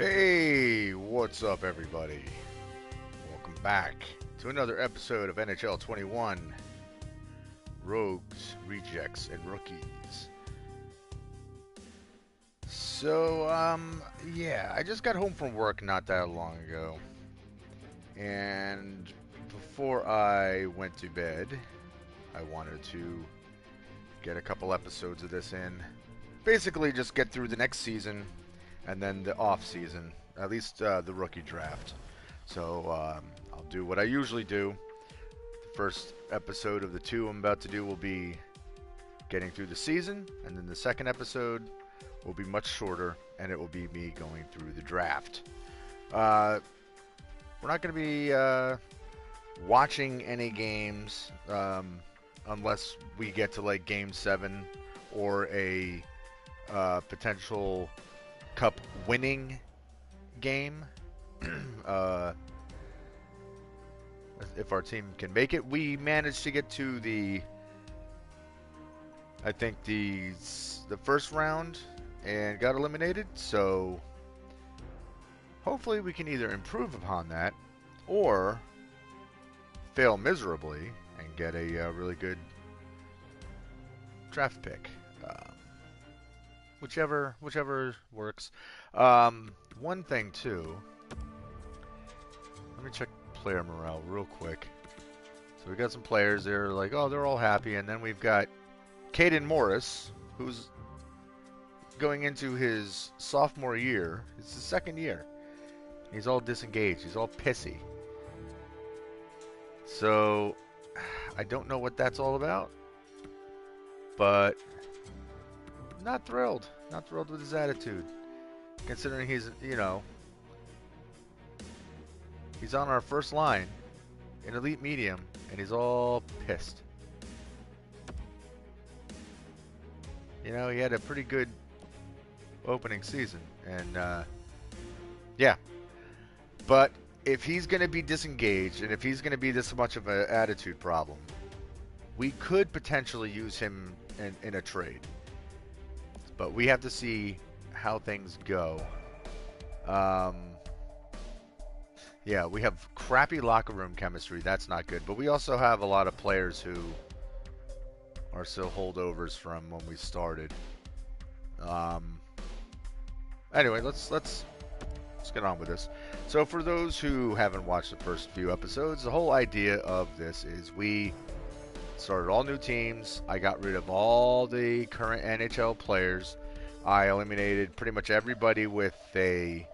Hey, what's up, everybody? Welcome back to another episode of NHL21 Rogues, Rejects, and Rookies. Yeah, I just got home from work not that long ago. And before I went to bed, I wanted to get a couple episodes of this in. Basically, just get through the next season and then the off season, at least the rookie draft. So I'll do what I usually do. The first episode of the two I'm about to do will be getting through the season, and then the second episode will be much shorter, and it will be me going through the draft. We're not going to be watching any games unless we get to like Game 7 or a potential Cup winning game. If our team can make it, we managed to get to I think the first round and got eliminated. So hopefully we can either improve upon that or fail miserably and get a really good draft pick. Whichever works. One thing too. Let me check player morale real quick. So we got some players there, like, oh, they're all happy, and then we've got Caden Morris, who's going into his sophomore year. It's his second year. He's all disengaged. He's all pissy. So I don't know what that's all about, but not thrilled. Not thrilled with his attitude, considering he's he's on our first line in elite medium, and he's all pissed. You know, he had a pretty good opening season, and yeah. But if he's going to be disengaged, and if he's going to be this much of an attitude problem, we could potentially use him in a trade. But we have to see how things go. Yeah, we have crappy locker room chemistry. That's not good. But we also have a lot of players who are still holdovers from when we started. Anyway, let's get on with this. So for those who haven't watched the first few episodes, the whole idea of this is we started all new teams. I got rid of all the current NHL players. I eliminated pretty much everybody with a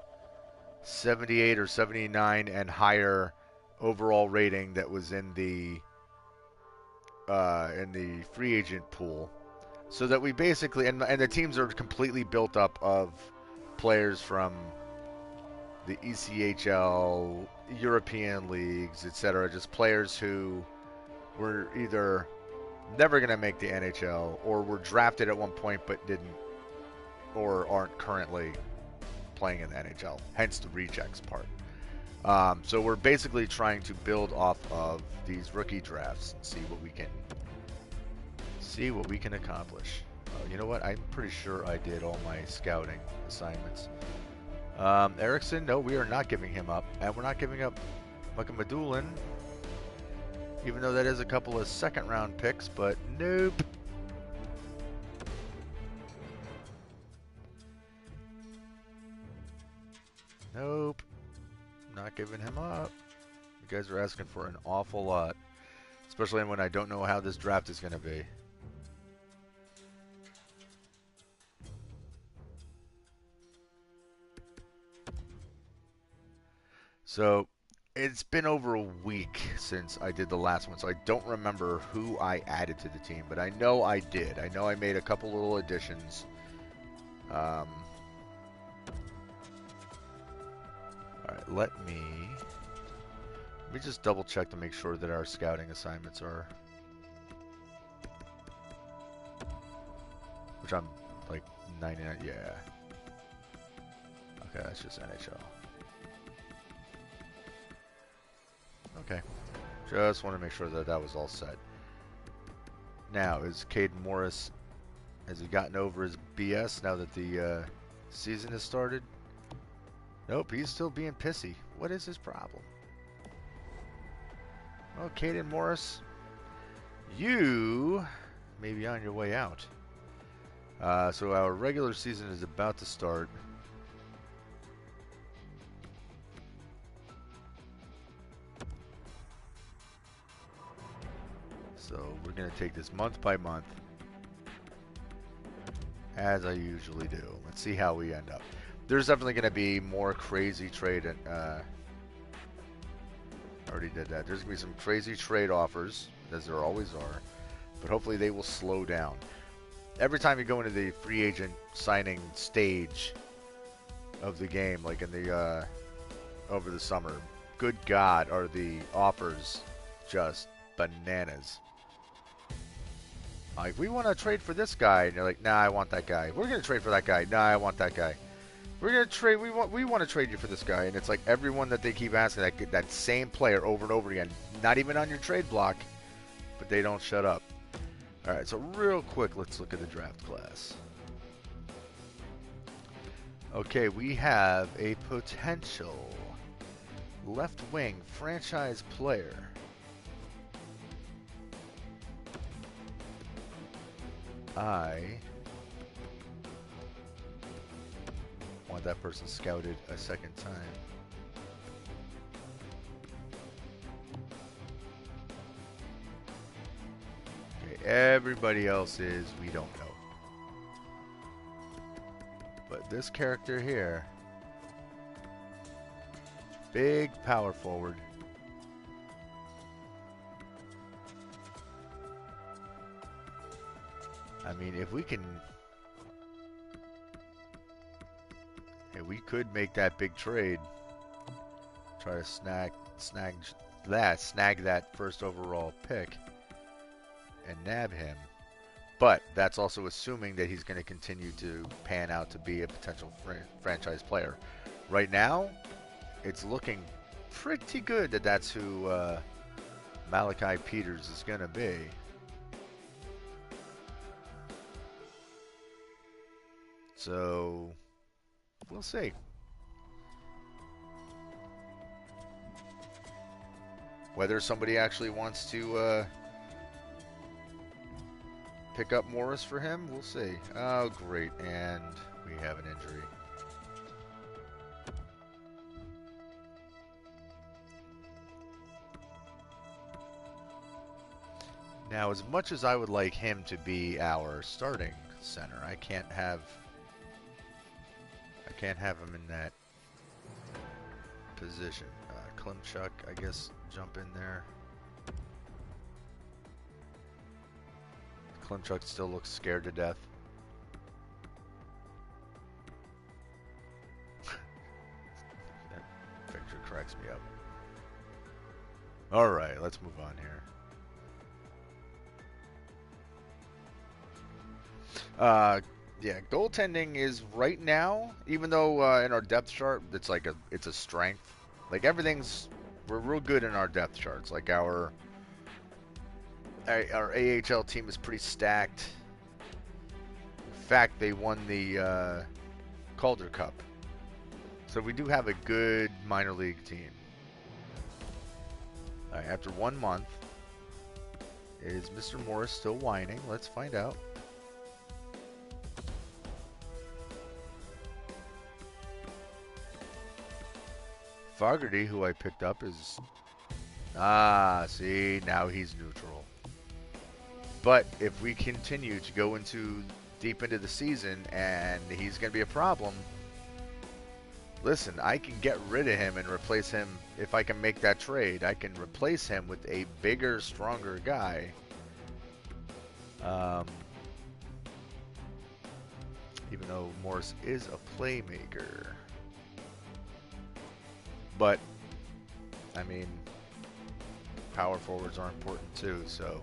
78 or 79 and higher overall rating that was in the free agent pool, so that we basically and the teams are completely built up of players from the ECHL, European leagues, etc. Just players who were either never going to make the NHL or were drafted at one point but didn't or aren't currently playing in the NHL, hence the rejects part. So we're basically trying to build off of these rookie drafts and see what we can accomplish. You know what? I'm pretty sure I did all my scouting assignments. Erickson, no, we are not giving him up, and we're not giving up Madulin, even though that is a couple of second-round picks. But nope. Nope. Not giving him up. You guys are asking for an awful lot, especially when I don't know how this draft is going to be. So it's been over a week since I did the last one, so I don't remember who I added to the team, but I know I did. I know I made a couple little additions. All right, let me just double check to make sure that our scouting assignments are, which I'm like 99. Yeah. Okay, that's just NHL. Okay, just want to make sure that that was all set. Now, is Caden Morris, has he gotten over his BS now that the season has started? Nope, he's still being pissy. What is his problem? Oh, Caden Morris, you may be on your way out. So our regular season is about to start. So we're going to take this month by month, as I usually do. Let's see how we end up. There's definitely going to be more crazy trade. Already did that. There's going to be some crazy trade offers, as there always are. But hopefully they will slow down. Every time you go into the free agent signing stage of the game, like in the over the summer, good God, are the offers just bananas. Like, we want to trade for this guy, and you're like, nah, I want that guy. We're gonna trade for that guy. Nah, I want that guy. We're gonna trade. We want to trade you for this guy, and it's like everyone that they keep asking that same player over and over again. Not even on your trade block, but they don't shut up. All right, so real quick, let's look at the draft class. Okay, we have a potential left wing franchise player. I want that person scouted a second time. Okay, everybody else is, we don't know. But this character here, big power forward. I mean, if we can, hey, we could make that big trade. Try to snag that first overall pick and nab him. But that's also assuming that he's going to continue to pan out to be a potential franchise player. Right now, it's looking pretty good that that's who Malachi Peters is going to be. So, we'll see. Whether somebody actually wants to pick up Morris for him, we'll see. Oh, great. And we have an injury. Now, as much as I would like him to be our starting center, I can't have him in that position. Klimchuk, I guess, jump in there. Klimchuk still looks scared to death. That picture cracks me up. Alright, let's move on here. Yeah, goaltending is right now, even though in our depth chart it's like it's a strength. Like we're real good in our depth charts. Like our AHL team is pretty stacked. In fact, they won the Calder Cup, so we do have a good minor league team. All right, after 1 month, is Mr. Morris still whining? Let's find out. Fogarty, who I picked up, is... see, now he's neutral. But if we continue to go deep into the season and he's going to be a problem, listen, I can get rid of him and replace him. If I can make that trade, I can replace him with a bigger, stronger guy. Even though Morris is a playmaker. But, I mean, power forwards are important too, so.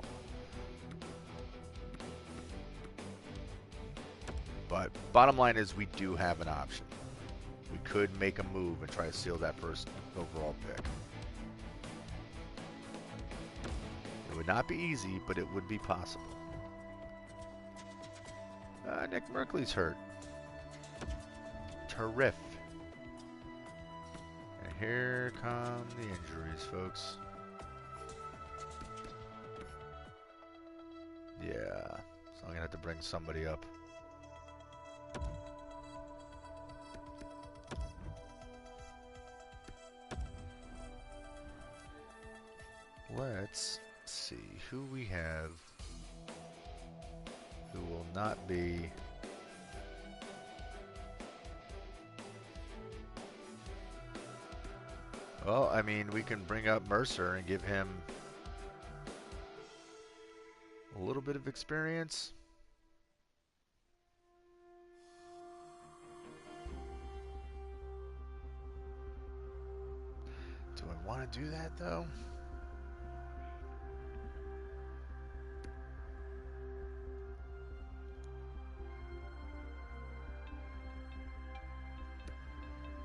But bottom line is we do have an option. We could make a move and try to seal that first overall pick. It would not be easy, but it would be possible. Nick Merkley's hurt. Terrific. here come the injuries, folks. Yeah, so I'm gonna have to bring somebody up. Let's see who we have who will not be. Well, I mean, we can bring up Mercer and give him a little bit of experience. Do I want to do that, though?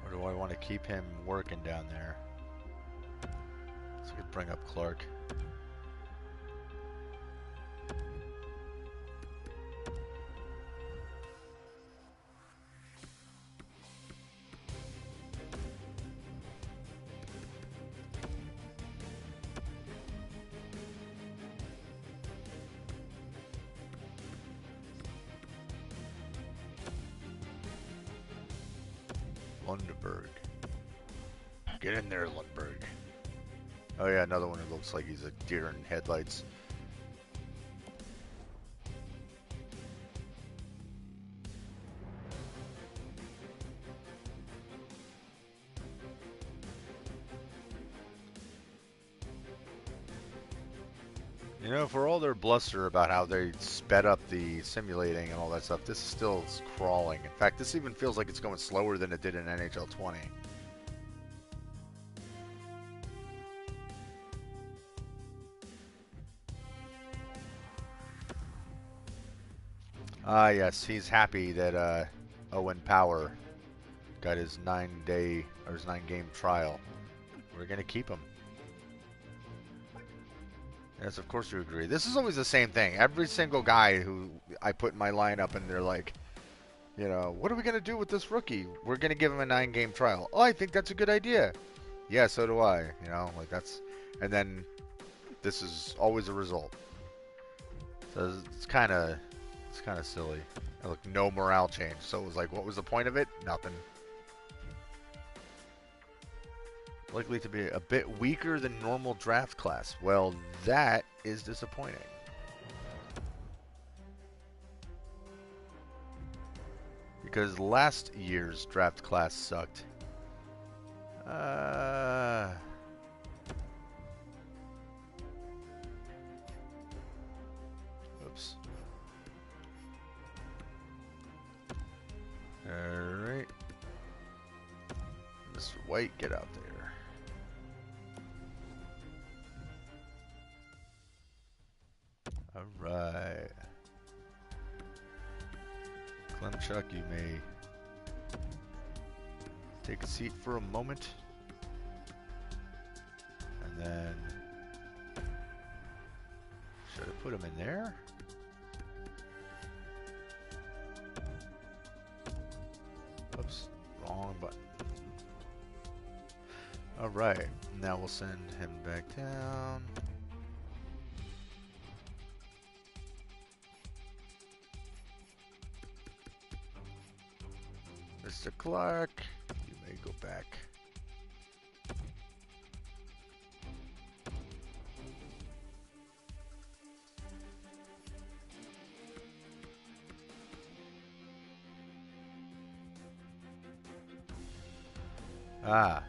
Or do I want to keep him working down there? So we could bring up Clark. Lundberg. Get in there, Lundberg. Oh yeah, another one who looks like he's a deer in headlights. You know, for all their bluster about how they sped up the simulating and all that stuff, this still is crawling. In fact, this even feels like it's going slower than it did in NHL 20. Ah, yes, he's happy that Owen Power got his 9-day or his 9-game trial. We're gonna keep him. Yes, of course you agree. This is always the same thing. Every single guy who I put in my lineup, and they're like, you know, what are we gonna do with this rookie? We're gonna give him a 9-game trial. Oh, I think that's a good idea. Yeah, so do I. You know, like that's, and then this is always a result. So it's kind of silly. Look, no morale change. So it was like, what was the point of it? Nothing. Likely to be a bit weaker than normal draft class. Well, that is disappointing. Because last year's draft class sucked. Oops. Alright. Mr. White, get out there. Alright. Klemchuk, you may take a seat for a moment. And then should I put him in there? Oops, wrong button. Alright, now we'll send him back down. Mr. Clark, you may go back. Ah.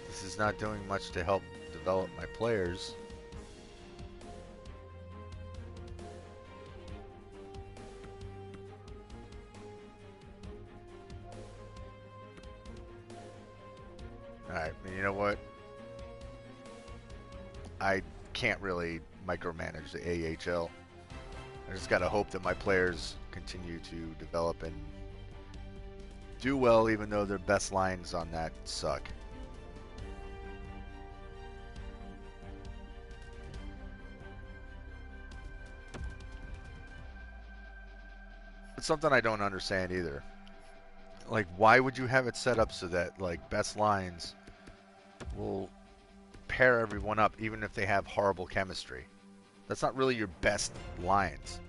This is not doing much to help develop my players. Alright, you know what? I can't really micromanage the AHL. I just gotta hope that my players continue to develop and do well, even though their best lines on that suck. It's something I don't understand either. Like, why would you have it set up so that, like, best lines will pair everyone up even if they have horrible chemistry? That's not really your best lines.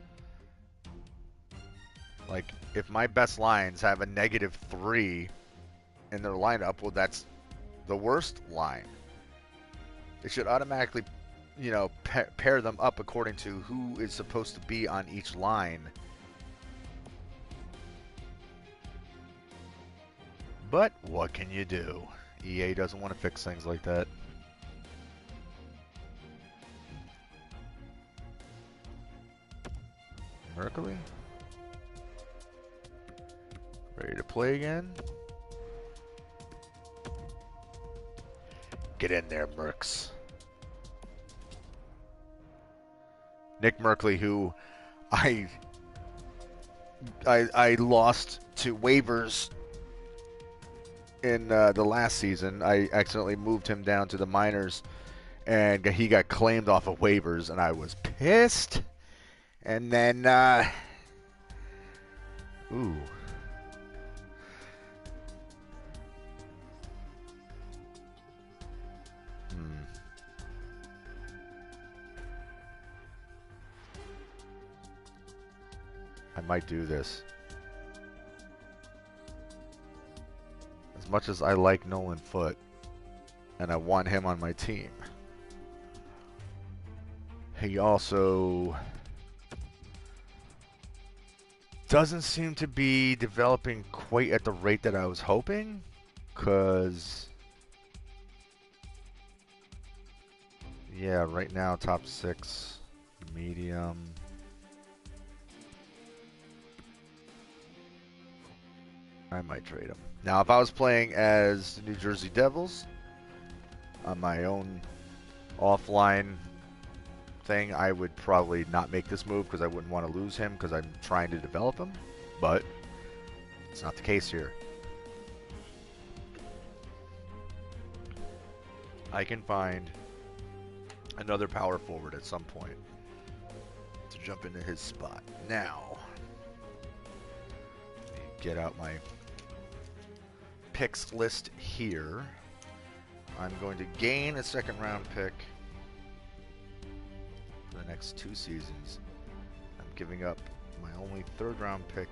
Like, if my best lines have a -3 in their lineup, well, that's the worst line. It should automatically, you know, pair them up according to who is supposed to be on each line. But what can you do? EA doesn't want to fix things like that. Mercury? Ready to play again? Get in there, Mercs. Nick Merkley, who I lost to waivers in the last season. I accidentally moved him down to the minors, and he got claimed off of waivers, and I was pissed. And then, ooh. I might do this. As much as I like Nolan Foote, and I want him on my team, he also doesn't seem to be developing quite at the rate that I was hoping, because, yeah, right now, top 6, medium. I might trade him. Now, if I was playing as the New Jersey Devils on my own offline thing, I would probably not make this move because I wouldn't want to lose him because I'm trying to develop him. But it's not the case here. I can find another power forward at some point to jump into his spot. Now, let me get out my picks list here. I'm going to gain a second round pick for the next 2 seasons. I'm giving up my only 3rd round pick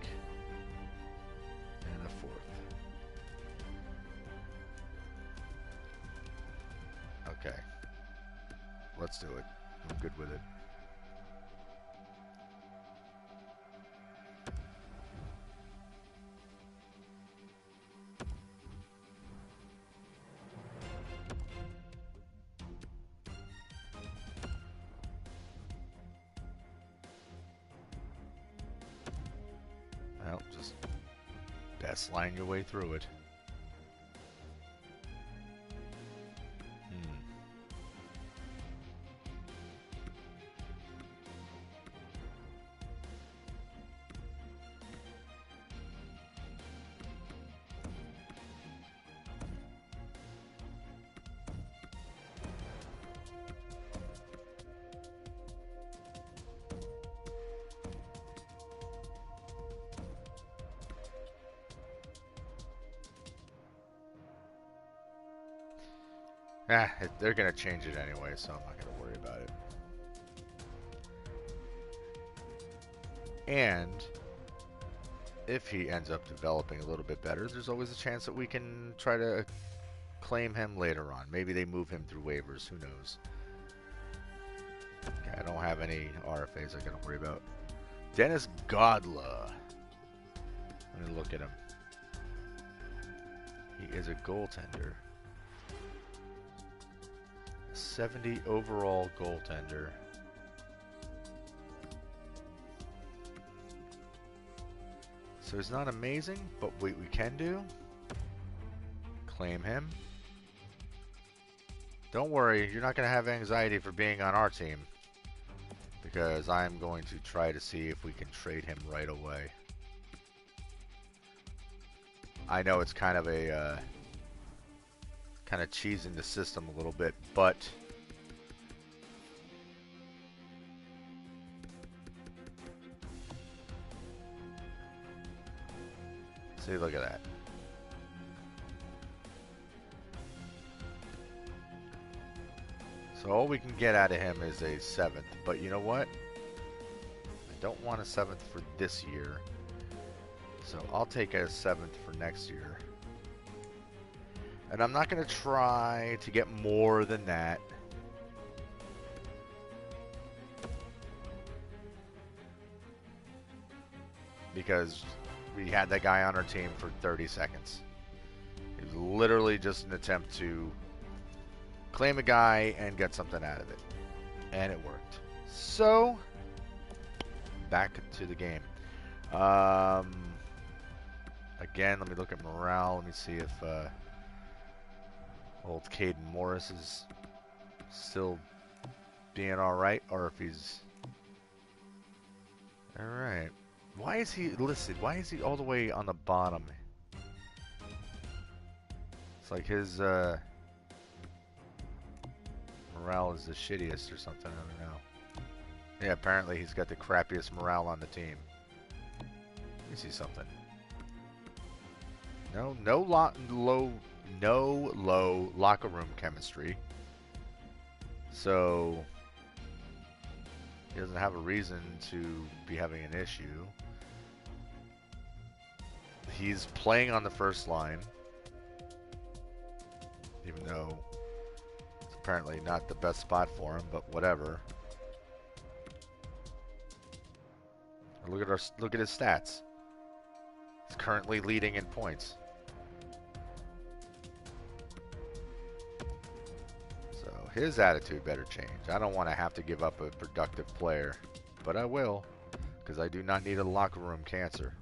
and a 4th. Okay. Let's do it. I'm good with it. Well, just best line your way through it. They're going to change it anyway, so I'm not going to worry about it. And if he ends up developing a little bit better, there's always a chance that we can try to claim him later on. Maybe they move him through waivers. Who knows? Okay, I don't have any RFAs I got to worry about. Dennis Godla. Let me look at him. He is a goaltender. 70 overall goaltender. So he's not amazing, but what we can do, claim him. Don't worry, you're not going to have anxiety for being on our team, because I'm going to try to see if we can trade him right away. I know it's kind of a cheesing the system a little bit, but See, look at that. So all we can get out of him is a 7th. But you know what? I don't want a 7th for this year. So I'll take a 7th for next year. And I'm not going to try to get more than that. Because we had that guy on our team for 30 seconds. It was literally just an attempt to claim a guy and get something out of it. And it worked. So, back to the game. Again, let me look at morale. Let me see if old Caden Morris is still being alright, or if he's... Alright. Why is he listed? Why is he all the way on the bottom? It's like his morale is the shittiest or something. I don't know. Yeah, apparently he's got the crappiest morale on the team. Let me see something. No low locker room chemistry. So he doesn't have a reason to be having an issue. He's playing on the first line, even though it's apparently not the best spot for him, but whatever. Look at his stats. He's currently leading in points. So his attitude better change. I don't want to have to give up a productive player, but I will, because I do not need a locker room cancer.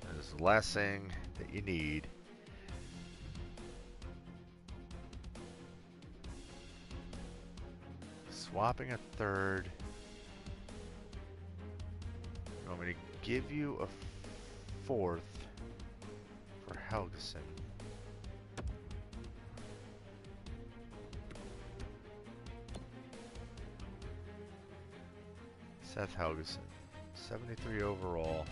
That is the last thing that you need. Swapping a 3rd. You want me to give you a 4th for Helgeson? Seth Helgeson, 73 overall.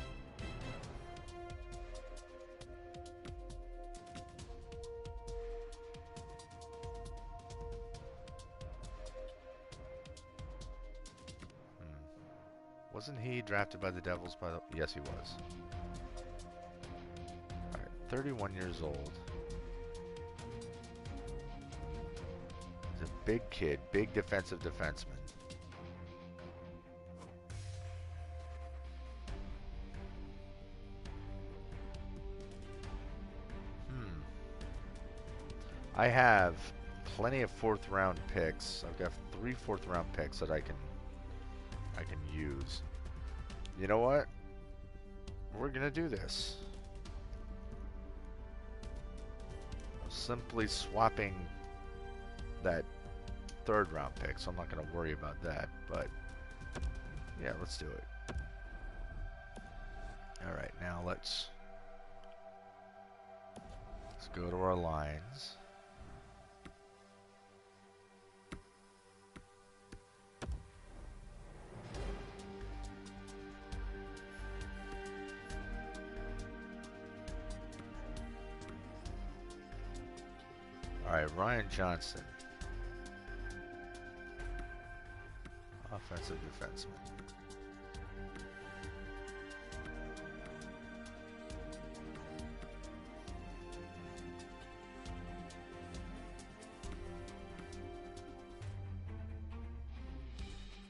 Wasn't he drafted by the Devils? Yes, he was. All right, 31 years old. He's a big kid, big defensive defenseman. I have plenty of 4th round picks. I've got 3 4th round picks that I can use. You know what? We're gonna do this. I'm simply swapping that 3rd round pick, so I'm not gonna worry about that, but yeah, let's do it. Alright, now let's go to our lines. Alright, Ryan Johnson. Offensive defenseman.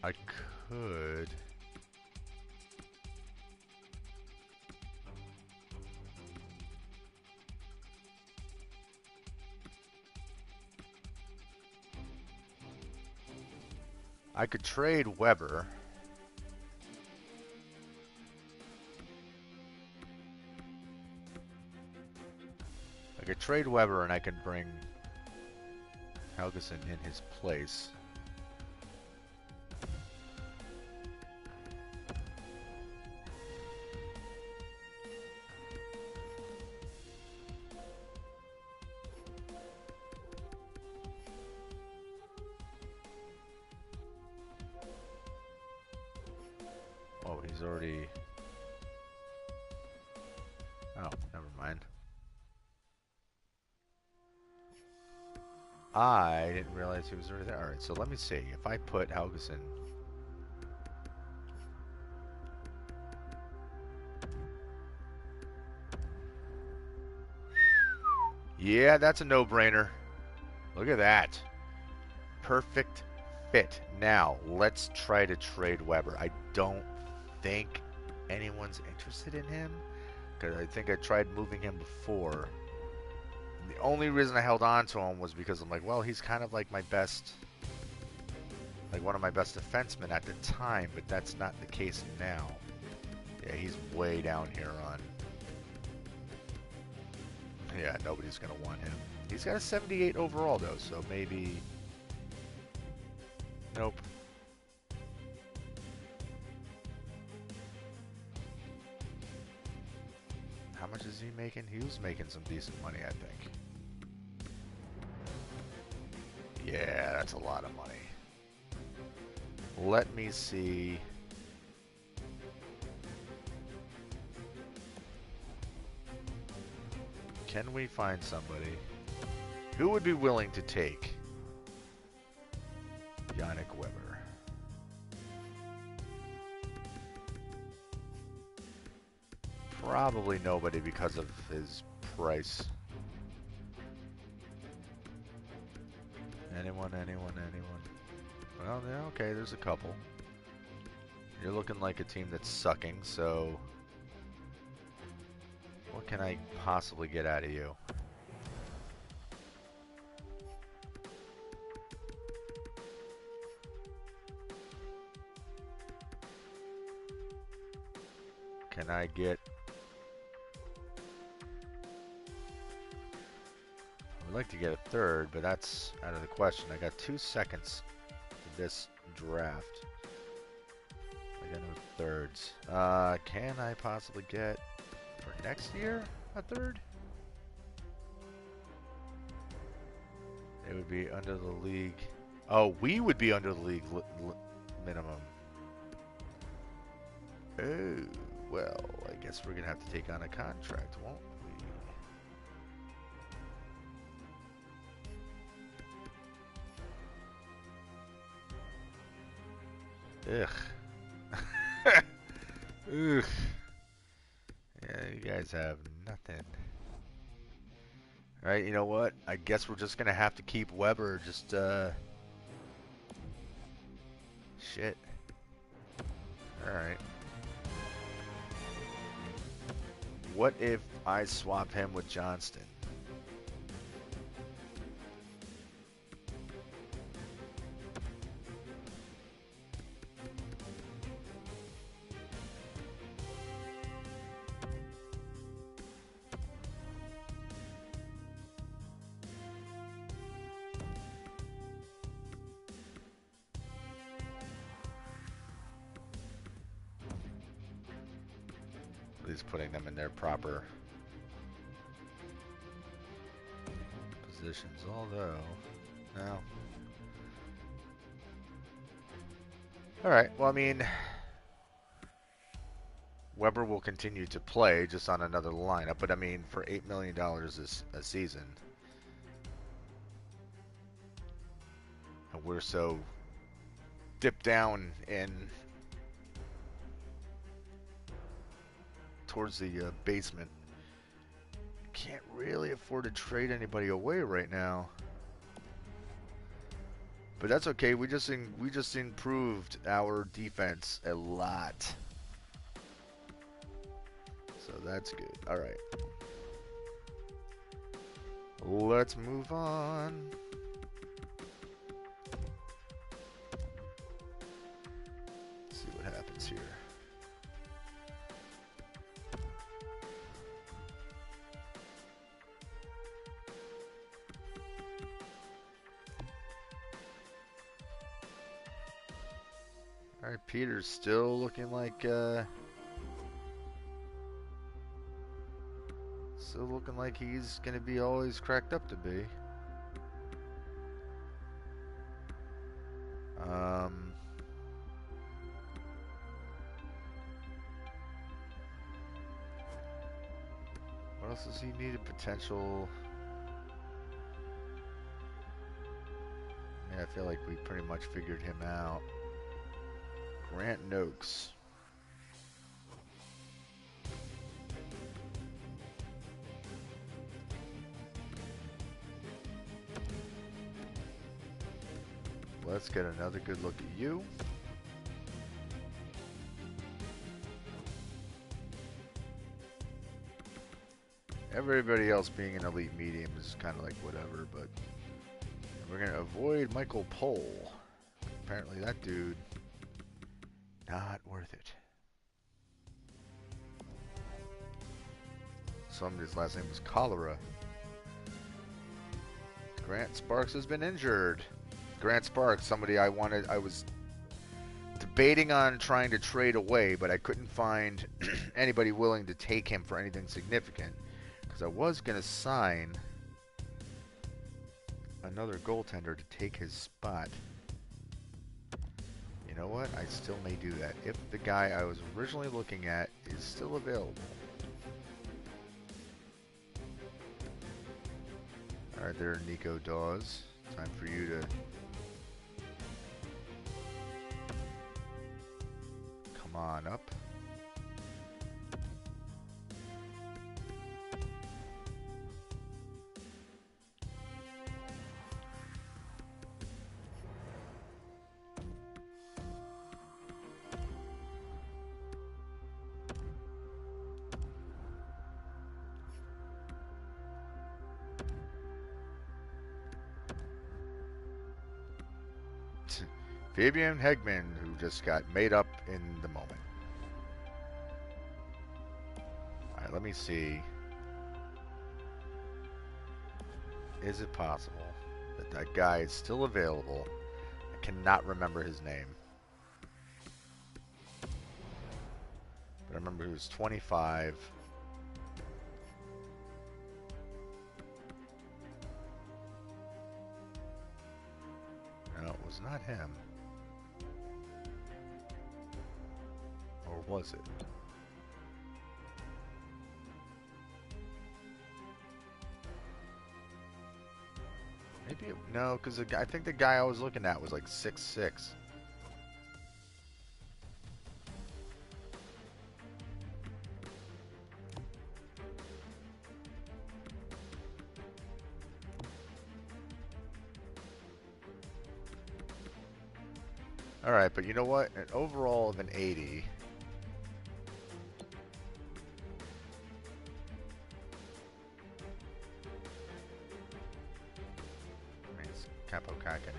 I could... I could trade Weber. I could trade Weber and I could bring Helgeson in his place. he's already... Oh, never mind. I didn't realize he was already there. Alright, so let me see. If I put Helgeson... Yeah, that's a no-brainer. Look at that. Perfect fit. Now, let's try to trade Weber. I don't think anyone's interested in him, because I think I tried moving him before. And the only reason I held on to him was because I'm like, well, he's kind of like my best, like one of my best defensemen at the time, but that's not the case now. Yeah, he's way down here on... Yeah, nobody's going to want him. He's got a 78 overall, though, so maybe... Nope. How much is he making? He was making some decent money, I think. Yeah, that's a lot of money. Let me see... Can we find somebody who would be willing to take Yannick Weber? Probably nobody because of his price. Anyone? Well, yeah, okay, there's a couple. You're looking like a team that's sucking, so... What can I possibly get out of you? Can I get... I'd like to get a third, but that's out of the question. I got 2 seconds to this draft. I got no thirds. Can I possibly get... For next year, a third? It would be under the league. Oh, we would be under the league minimum. Oh, well, I guess we're going to have to take on a contract, won't we? Ugh. Ugh. Yeah, you guys have nothing. Alright, you know what? I guess we're just gonna have to keep Weber. Just, shit. Alright. What if I swap him with Johnston? He's putting them in their proper positions, although, no. Alright, well, I mean, Weber will continue to play just on another lineup, but I mean, for $8 million a season, and we're so dipped down in towards the basement, can't really afford to trade anybody away right now. But that's okay. We just improved our defense a lot, so that's good. All right, let's move on. Let's see what happens here. All right, Peter's still looking like he's gonna be all he's cracked up to be. What else does he need? A potential... I mean, I feel like we pretty much figured him out. Grant Noakes. Let's get another good look at you. Everybody else being an elite medium is kind of like whatever, but we're going to avoid Michael Pohl. Apparently that dude, not worth it. Somebody's last name was Cholera. Grant Sparks has been injured. Grant Sparks, somebody I was debating on trying to trade away, but I couldn't find anybody willing to take him for anything significant. Because I was going to sign another goaltender to take his spot. You know what? I still may do that if the guy I was originally looking at is still available. Alright there, Nico Dawes. Time for you to come on up. Fabian Hegman, who just got made up in the moment. Alright, let me see. Is it possible that that guy is still available? I cannot remember his name. But I remember he was 25. No, it was not him. Or was it? Maybe it, no, because I think the guy I was looking at was like 6'6". All right, but you know what? An overall of an 80. Capo Kakinen.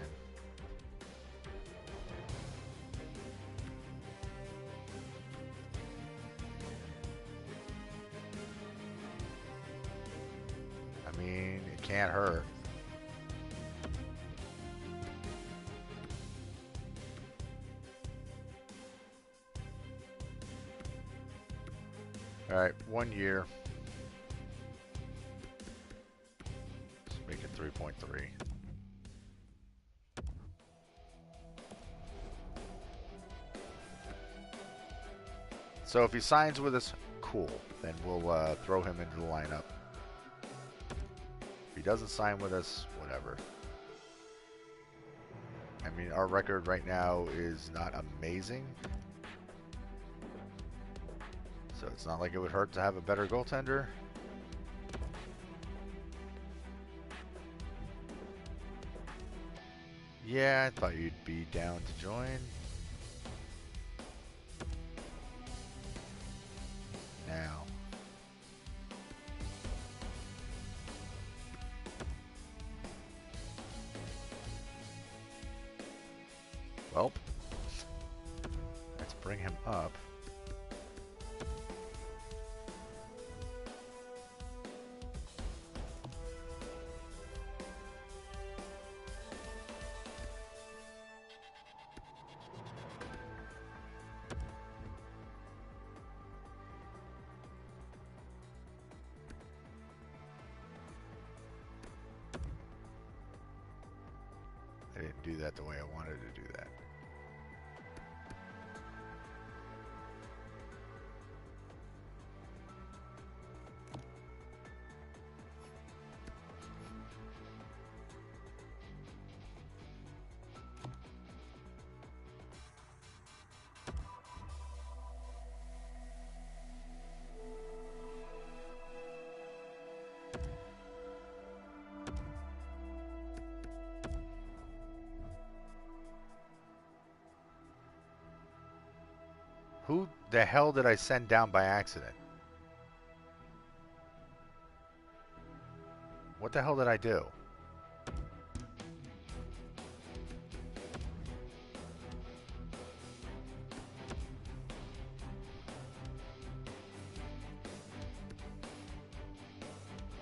I mean, it can't hurt. All right, 1 year. Let's make it 3.3. So if he signs with us, cool. Then we'll throw him into the lineup. If he doesn't sign with us, whatever. I mean, our record right now is not amazing. So it's not like it would hurt to have a better goaltender. Yeah, I thought you'd be down to join. Now. Well, let's bring him up. I didn't do that the way I wanted to do that. the hell did I send down by accident? What the hell did I do?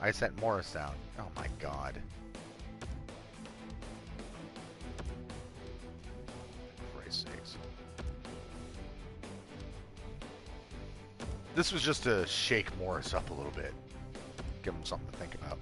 I sent Morris down. Oh my god. For Christ's sakes. This was just to shake Morris up a little bit. Give him something to think about.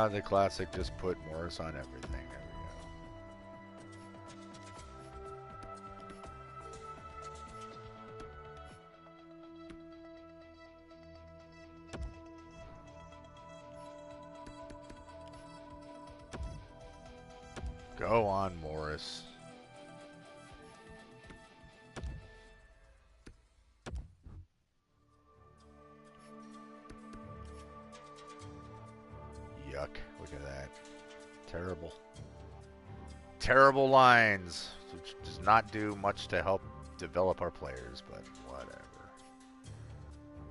The classic just put Morris on everything. There we go. Go on, Morris. Yuck. Look at that. Terrible. Terrible lines. Which does not do much to help develop our players, but whatever.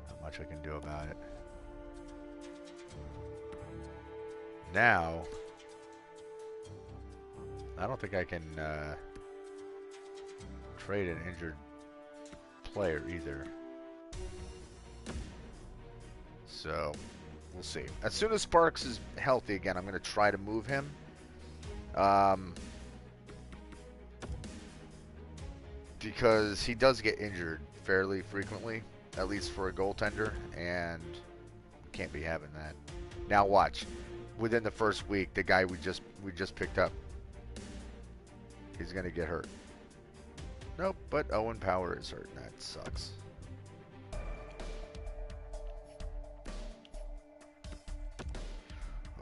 Not much I can do about it. Now, I don't think I can trade an injured player either. So, we'll see. As soon as Sparks is healthy again, I'm going to try to move him. Because he does get injured fairly frequently, at least for a goaltender, and can't be having that. Now watch. Within the first week, the guy we just picked up, he's going to get hurt. Nope, but Owen Power is hurt. That sucks.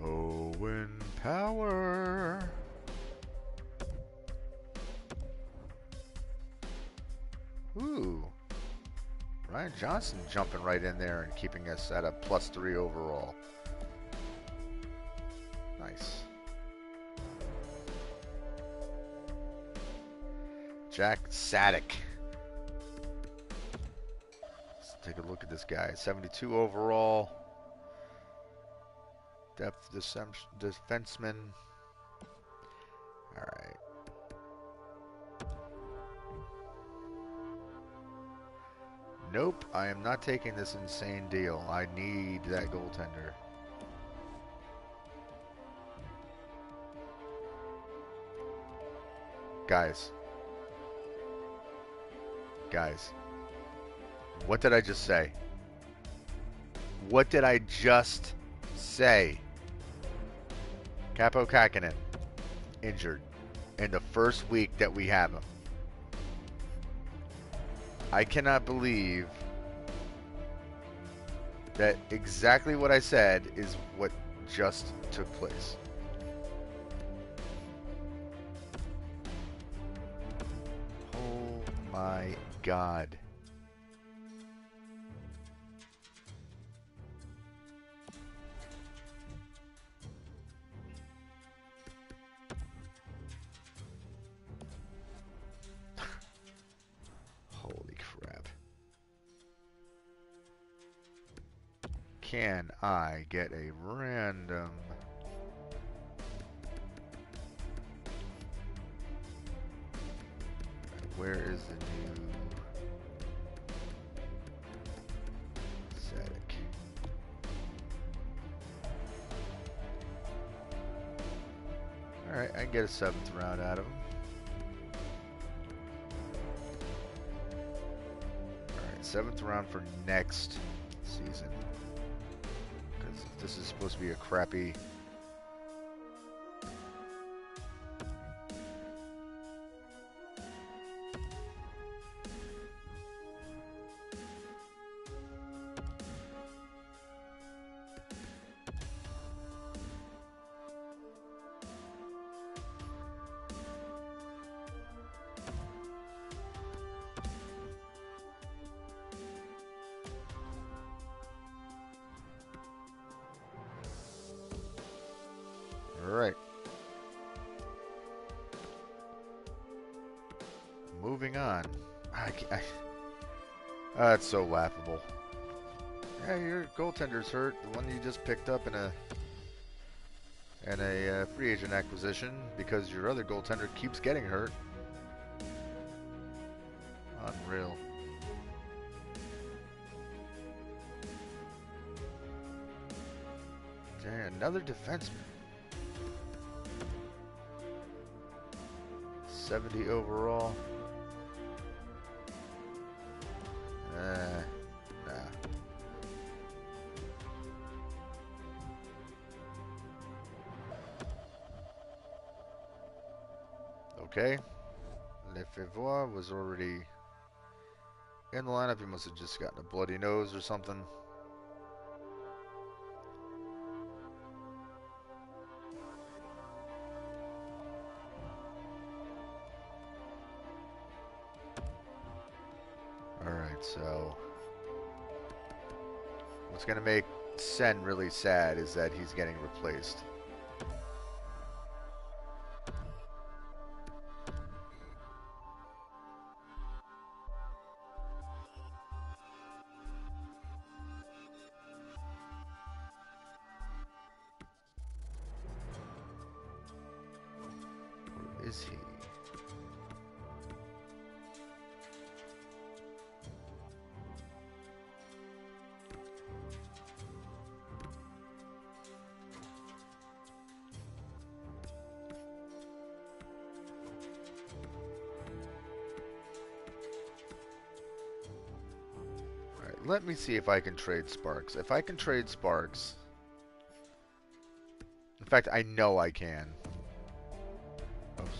Owen Power. Ooh. Ryan Johnson jumping right in there and keeping us at a +3 overall. Nice. Jack Sadek. Let's take a look at this guy. 72 overall. Depth defenseman. All right. Nope, I am not taking this insane deal. I need that goaltender. Guys. What did I just say? What did I just say? Capo Kakinen, injured in the first week that we have him. I cannot believe that exactly what I said is what just took place. Oh my God. Holy crap. Can I get a random... Where is the new Sadek? Alright, I can get a 7th round out of him. Alright, 7th round for next season. Because this is supposed to be a crappy... Alright. Moving on. That's so laughable. Yeah, your goaltender's hurt. The one you just picked up in a free agent acquisition because your other goaltender keeps getting hurt. Unreal. Dang, another defenseman. 70 overall. Nah. Okay. Lefebvre was already in the lineup. He must have just gotten a bloody nose or something. Alright, so what's going to make Sen really sad is that he's getting replaced. Where is he? Let me see if I can trade Sparks. If I can trade Sparks... In fact, I know I can. Oops.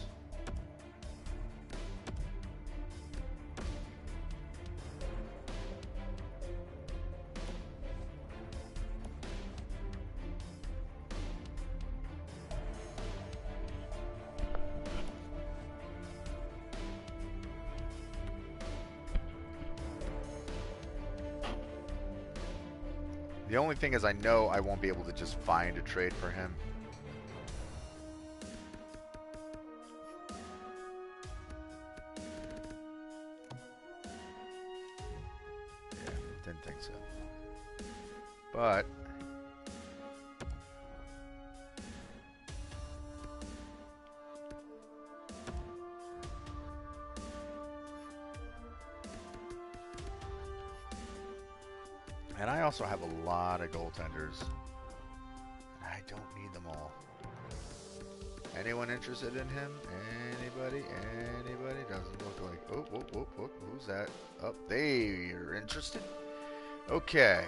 The only thing is I know I won't be able to just find a trade for him. Yeah, didn't think so. But... And I also have a lot of goaltenders. I don't need them all. Anyone interested in him? Anybody? Anybody? Doesn't look like... Oh, whoop, whoop, whoop. Who's that? Oh, they are interested. Okay.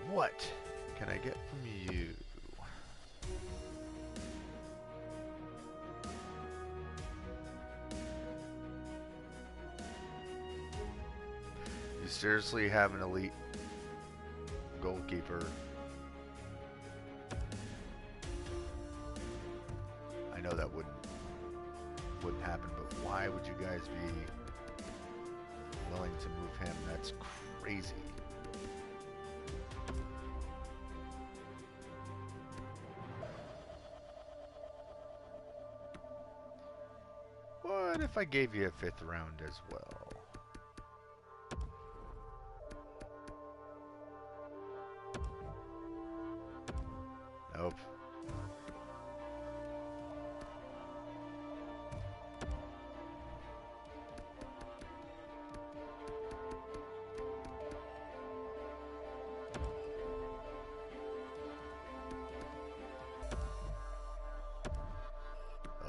What can I get from you? You seriously have an elite goalkeeper? I know that wouldn't happen, but why would you guys be willing to move him? That's crazy. What if I gave you a 5th round as well? Nope.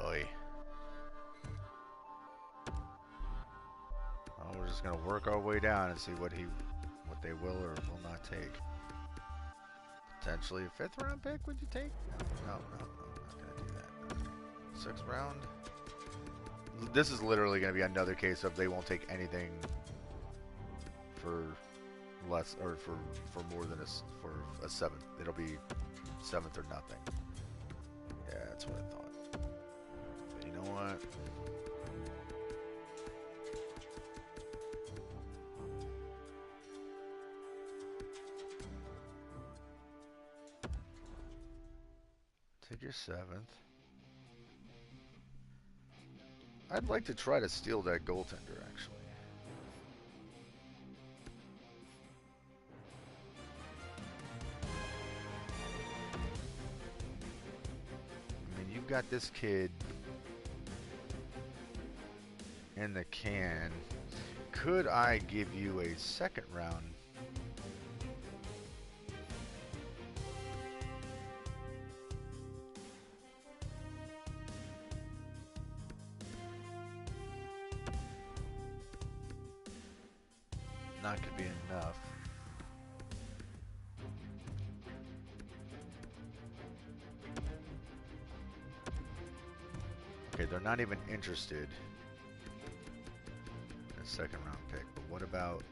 Oy. Well, we're just gonna work our way down and see what they will or will not take. Potentially a 5th round pick, would you take? No, I'm not gonna do that. Okay. 6th round. This is literally gonna be another case of they won't take anything for less or for more than a 7th. It'll be 7th or nothing. Yeah, that's what I thought. But you know what? Take your 7th. I'd like to try to steal that goaltender, actually. I mean, you've got this kid in the can. Could I give you a 2nd round? Not gonna be enough. Okay, they're not even interested in a 2nd round pick, but what about...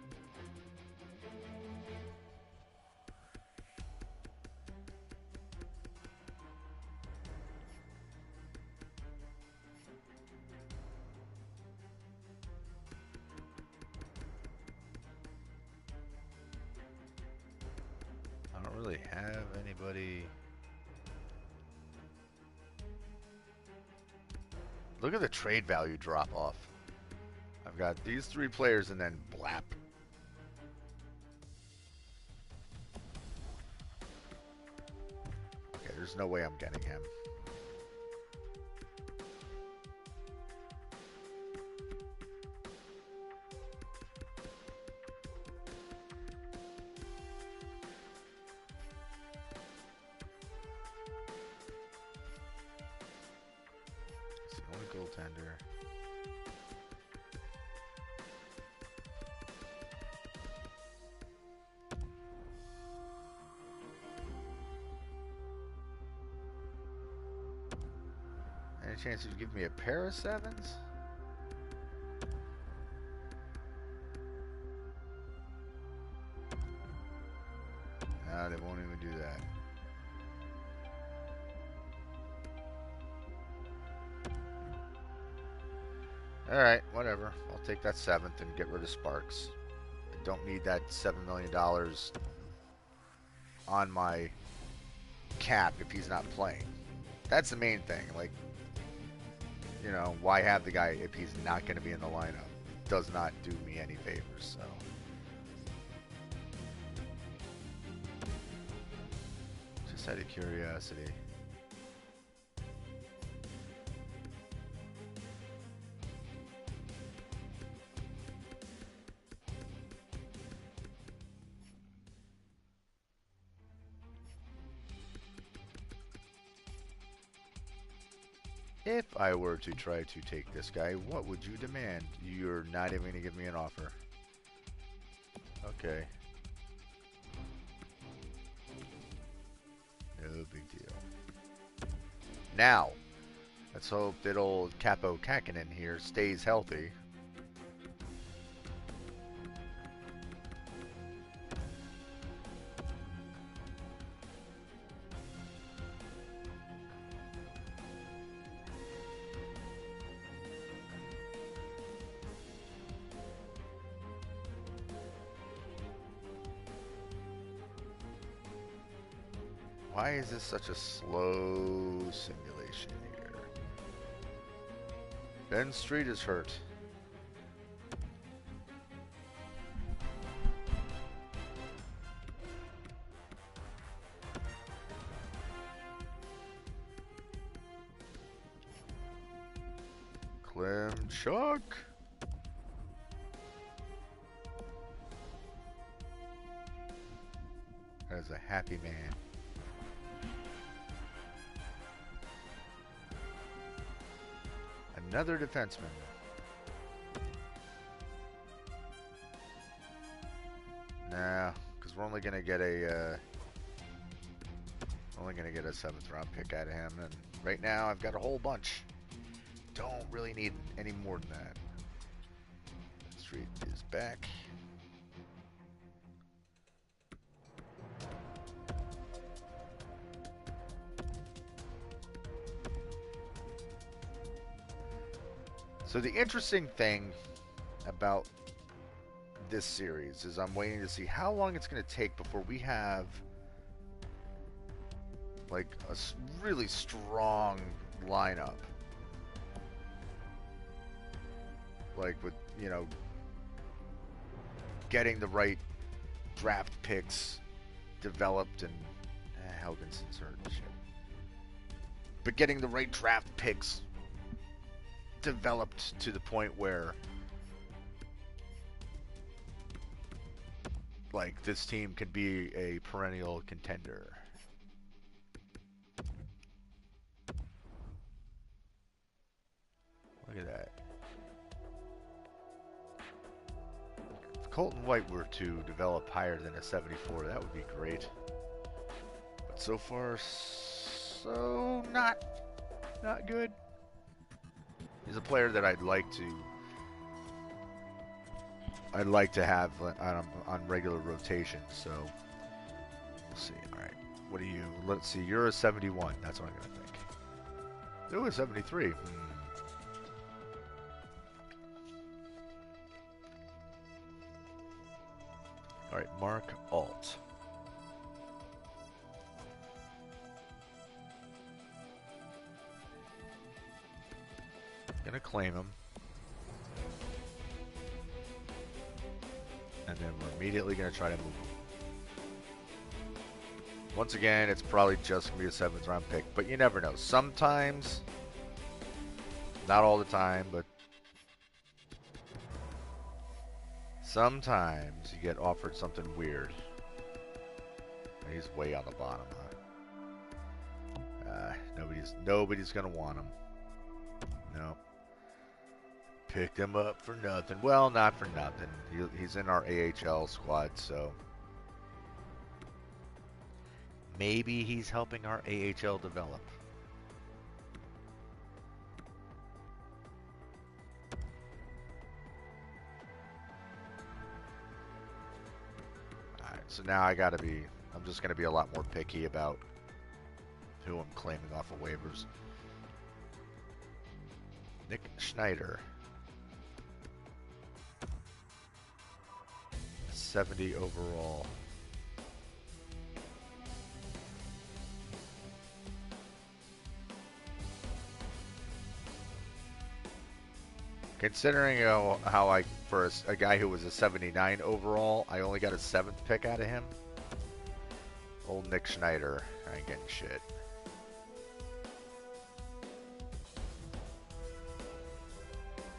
I don't really have anybody... Look at the trade value drop off. I've got these 3 players and then blap. Okay, there's no way I'm getting him. It's the only goaltender. Any chance you'd give me a pair of 7s? Nah, they won't even do that. Alright, whatever. I'll take that 7th and get rid of Sparks. I don't need that $7 million on my cap if he's not playing. That's the main thing. Like, you know, why have the guy if he's not going to be in the lineup? Does not do me any favors, so. Just out of curiosity. If I were to try to take this guy, what would you demand? You're not even going to give me an offer. Okay. No big deal. Now, let's hope that old Capo Kakinen here stays healthy. Why is this such a slow simulation here? Ben Street is hurt. Klimchuk. That is a happy man. Another defenseman. Nah, because we're only gonna get a 7th round pick out of him, and right now I've got a whole bunch. Don't really need any more than that. Street is back. So the interesting thing about this series is I'm waiting to see how long it's going to take before we have like a really strong lineup, like with, you know, getting the right draft picks developed and Helgenson's hurt shit. But getting the right draft picks developed to the point where like this team could be a perennial contender. Look at that. If Colton White were to develop higher than a 74, that would be great. But so far, so not good. He's a player that I'd like to have on regular rotation. So we'll see. All right, what are you? Let's see. You're a 71. That's what I'm gonna think. Ooh, a 73. All right, Mark Alt. Gonna claim him. And then we're immediately gonna try to move him. Once again, it's probably just gonna be a 7th round pick, but you never know. Sometimes, not all the time, but sometimes you get offered something weird. He's way on the bottom, huh? Nobody's gonna want him. No. Picked him up for nothing. Well, not for nothing. He's in our AHL squad, so maybe he's helping our AHL develop. Alright, so now I'm just going to be a lot more picky about who I'm claiming off of waivers. Nick Schneider. 70 overall. Considering how I, for a guy who was a 79 overall, I only got a 7th pick out of him. Old Nick Schneider, I ain't getting shit.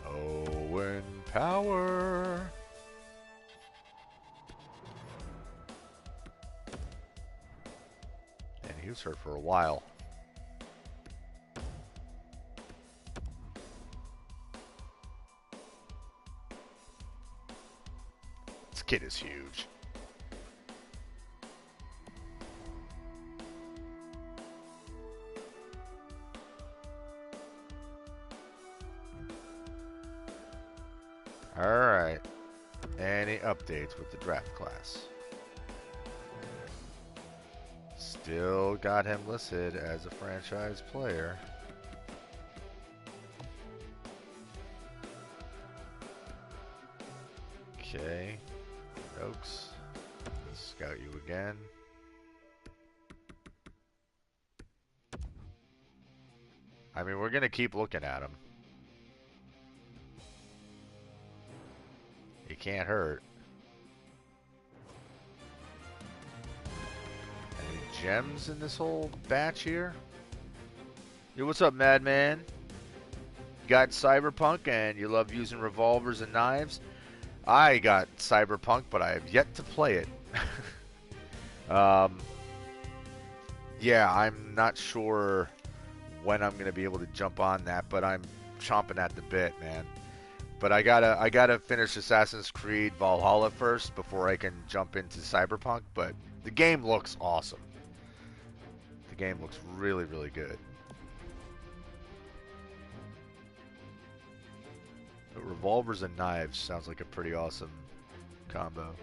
Owen Power. And he was hurt for a while. This kid is huge. All right. Any updates with the draft class? Still got him listed as a franchise player. Okay. Oaks. Let's scout you again. I mean, we're going to keep looking at him. He can't hurt. Any gems in this whole batch here? Yo, what's up, Madman? Got Cyberpunk and you love using revolvers and knives? I got Cyberpunk, but I have yet to play it. Yeah, I'm not sure when I'm going to be able to jump on that, but I'm chomping at the bit, man. But I gotta finish Assassin's Creed Valhalla first before I can jump into Cyberpunk. But the game looks awesome. The game looks really, really good. But revolvers and knives sounds like a pretty awesome combo.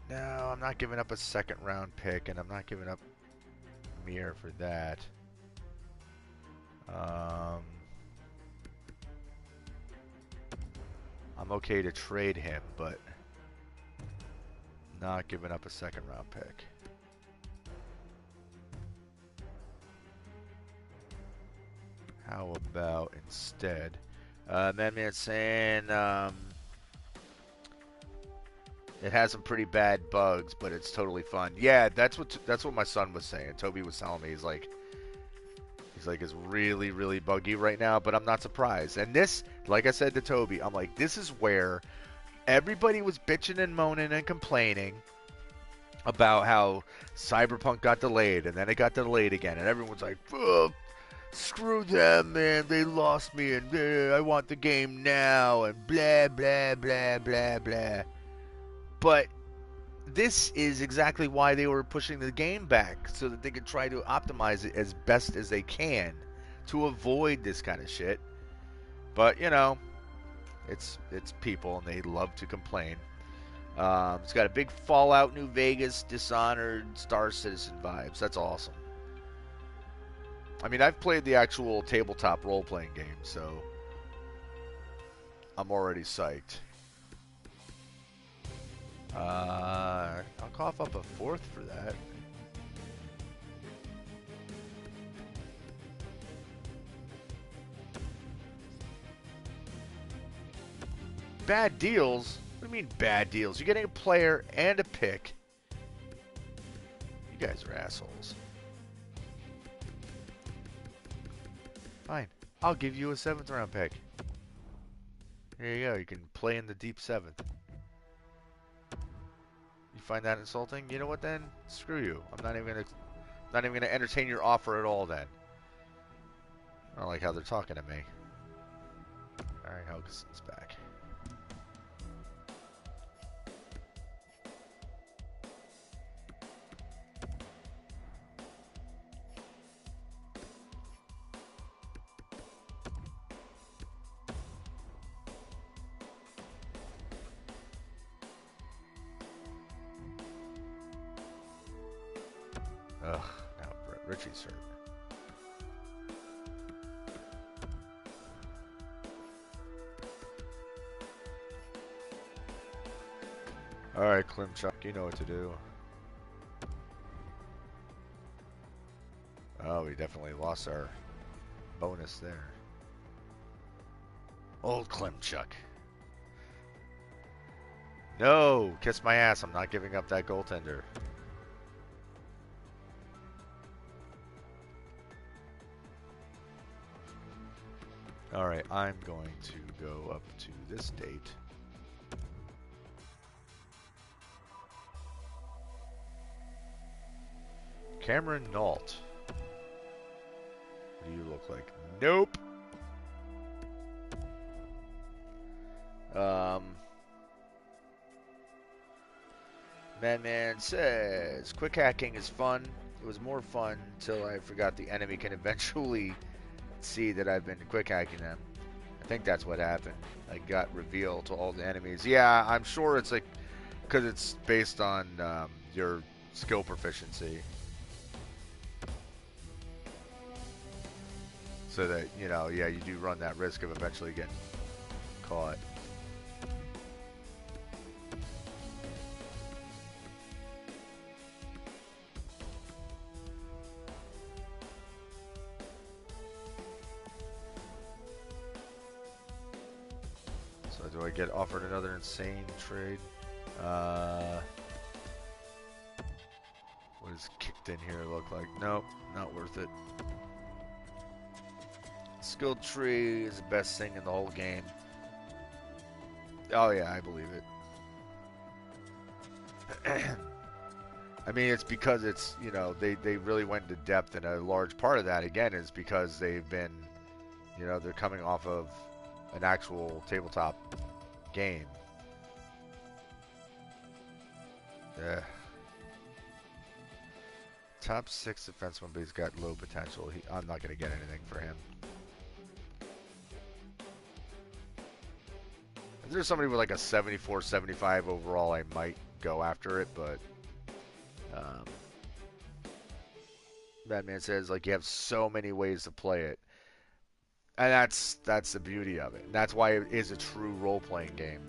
No, I'm not giving up a 2nd round pick, and I'm not giving up Mir for that. I'm okay to trade him, but Not giving up a second round pick. How about instead? Madman's saying it has some pretty bad bugs, but it's totally fun. Yeah, that's what my son was saying. Toby was telling me he's like it's really really buggy right now, but I'm not surprised. And this, like I said to Toby, I'm like, this is where everybody was bitching and moaning and complaining about how Cyberpunk got delayed, and then it got delayed again, and everyone's like, oh, screw them, man, they lost me, and I want the game now, and blah, blah, blah, blah, blah. But this is exactly why they were pushing the game back, so that they could try to optimize it as best as they can to avoid this kind of shit. But, you know, it's people, and they love to complain. It's got a big Fallout New Vegas, Dishonored, Star Citizen vibes. That's awesome. I mean, I've played the actual tabletop role-playing game, so I'm already psyched. I'll cough up a fourth for that. Bad deals? What do you mean bad deals? You're getting a player and a pick. You guys are assholes. Fine. I'll give you a 7th round pick. There you go. You can play in the deep 7th. You find that insulting? You know what then? Screw you. I'm not even gonna entertain your offer at all then. I don't like how they're talking to me. Alright, Helgeson's back. Ugh, now Richie's hurt. Alright, Klimchuk, you know what to do. Oh, we definitely lost our bonus there. Old Klimchuk. No! Kiss my ass, I'm not giving up that goaltender. Alright, I'm going to go up to this date. Cameron Nault. What do you look like? Nope! Madman says, quick hacking is fun. It was more fun until I forgot the enemy can eventually see that I've been quick hacking them. I think that's what happened. I got revealed to all the enemies. Yeah, I'm sure it's like, because it's based on your skill proficiency. So that, you know, yeah, you do run that risk of eventually getting caught. Do I get offered another insane trade? What does kicked in here look like? Nope, not worth it. Skilled tree is the best thing in the whole game. Oh yeah, I believe it. I mean, it's because it's, you know, they really went into depth, and a large part of that, again, is because they've been, you know, they're coming off of an actual tabletop game. Yeah. Top 6 defenseman, but he's got low potential. I'm not going to get anything for him. If there's somebody with like a 74, 75 overall, I might go after it, but Batman says, like, you have so many ways to play it. And that's the beauty of it. And that's why it is a true role-playing game.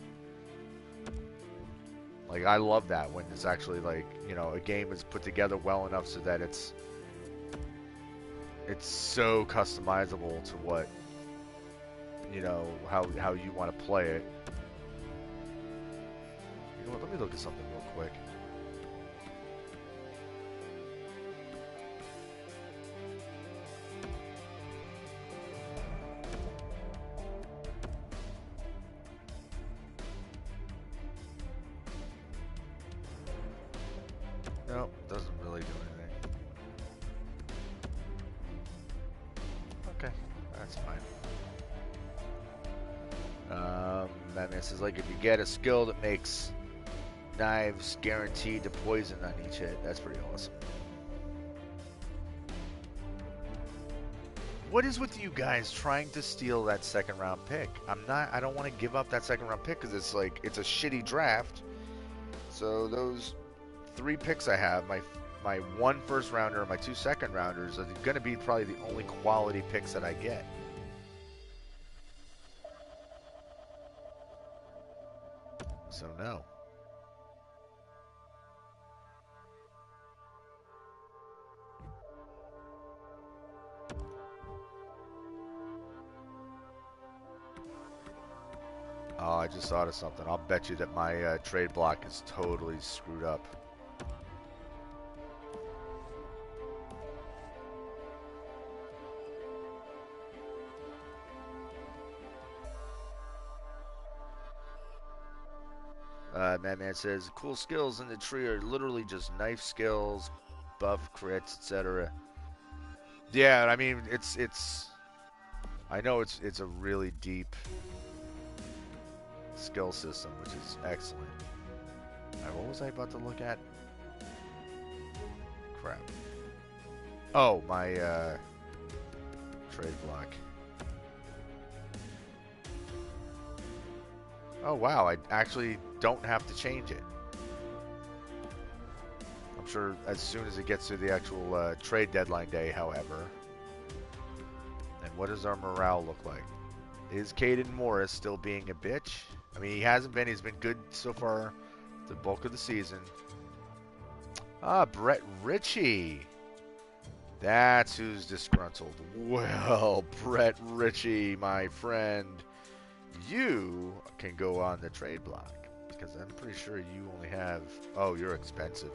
Like, I love that when it's actually like, you know, a game is put together well enough so that it's so customizable to what, you know, how you want to play it. You know what? Let me look at something real quick. Nope, doesn't really do anything. Okay, that's fine. Batman says, like, if you get a skill that makes knives guaranteed to poison on each hit, that's pretty awesome. What is with you guys trying to steal that second round pick? I don't want to give up that second round pick because it's like, it's a shitty draft. So those 3 picks I have, my 1 first rounder and my 2 second rounders, are going to be probably the only quality picks that I get. So no. Oh, I just thought of something. I'll bet you that my trade block is totally screwed up. Madman says, cool skills in the tree are literally just knife skills, buff, crits, etc. Yeah, I mean, I know it's a really deep skill system, which is excellent. Alright, what was I about to look at? Crap. Oh, my trade block. Oh wow, I actually don't have to change it. I'm sure as soon as it gets to the actual trade deadline day, however. And what does our morale look like? Is Caden Morris still being a bitch? I mean, he hasn't been. He's been good so far the bulk of the season. Ah, Brett Ritchie. That's who's disgruntled. Well, Brett Ritchie, my friend, you can go on the trade block. Because I'm pretty sure you only have... Oh, you're expensive.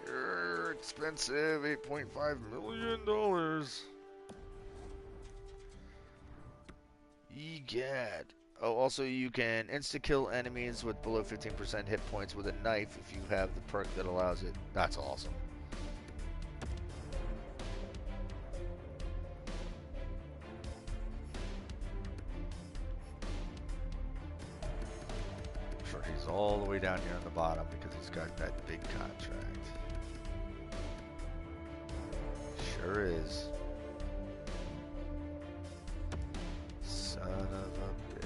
You're expensive. $8.5 million. Egad. Oh, also you can insta-kill enemies with below 15% hit points with a knife if you have the perk that allows it. That's awesome. I'm sure he's all the way down here on the bottom because he's got that big contract. Sure is. Son of a bitch.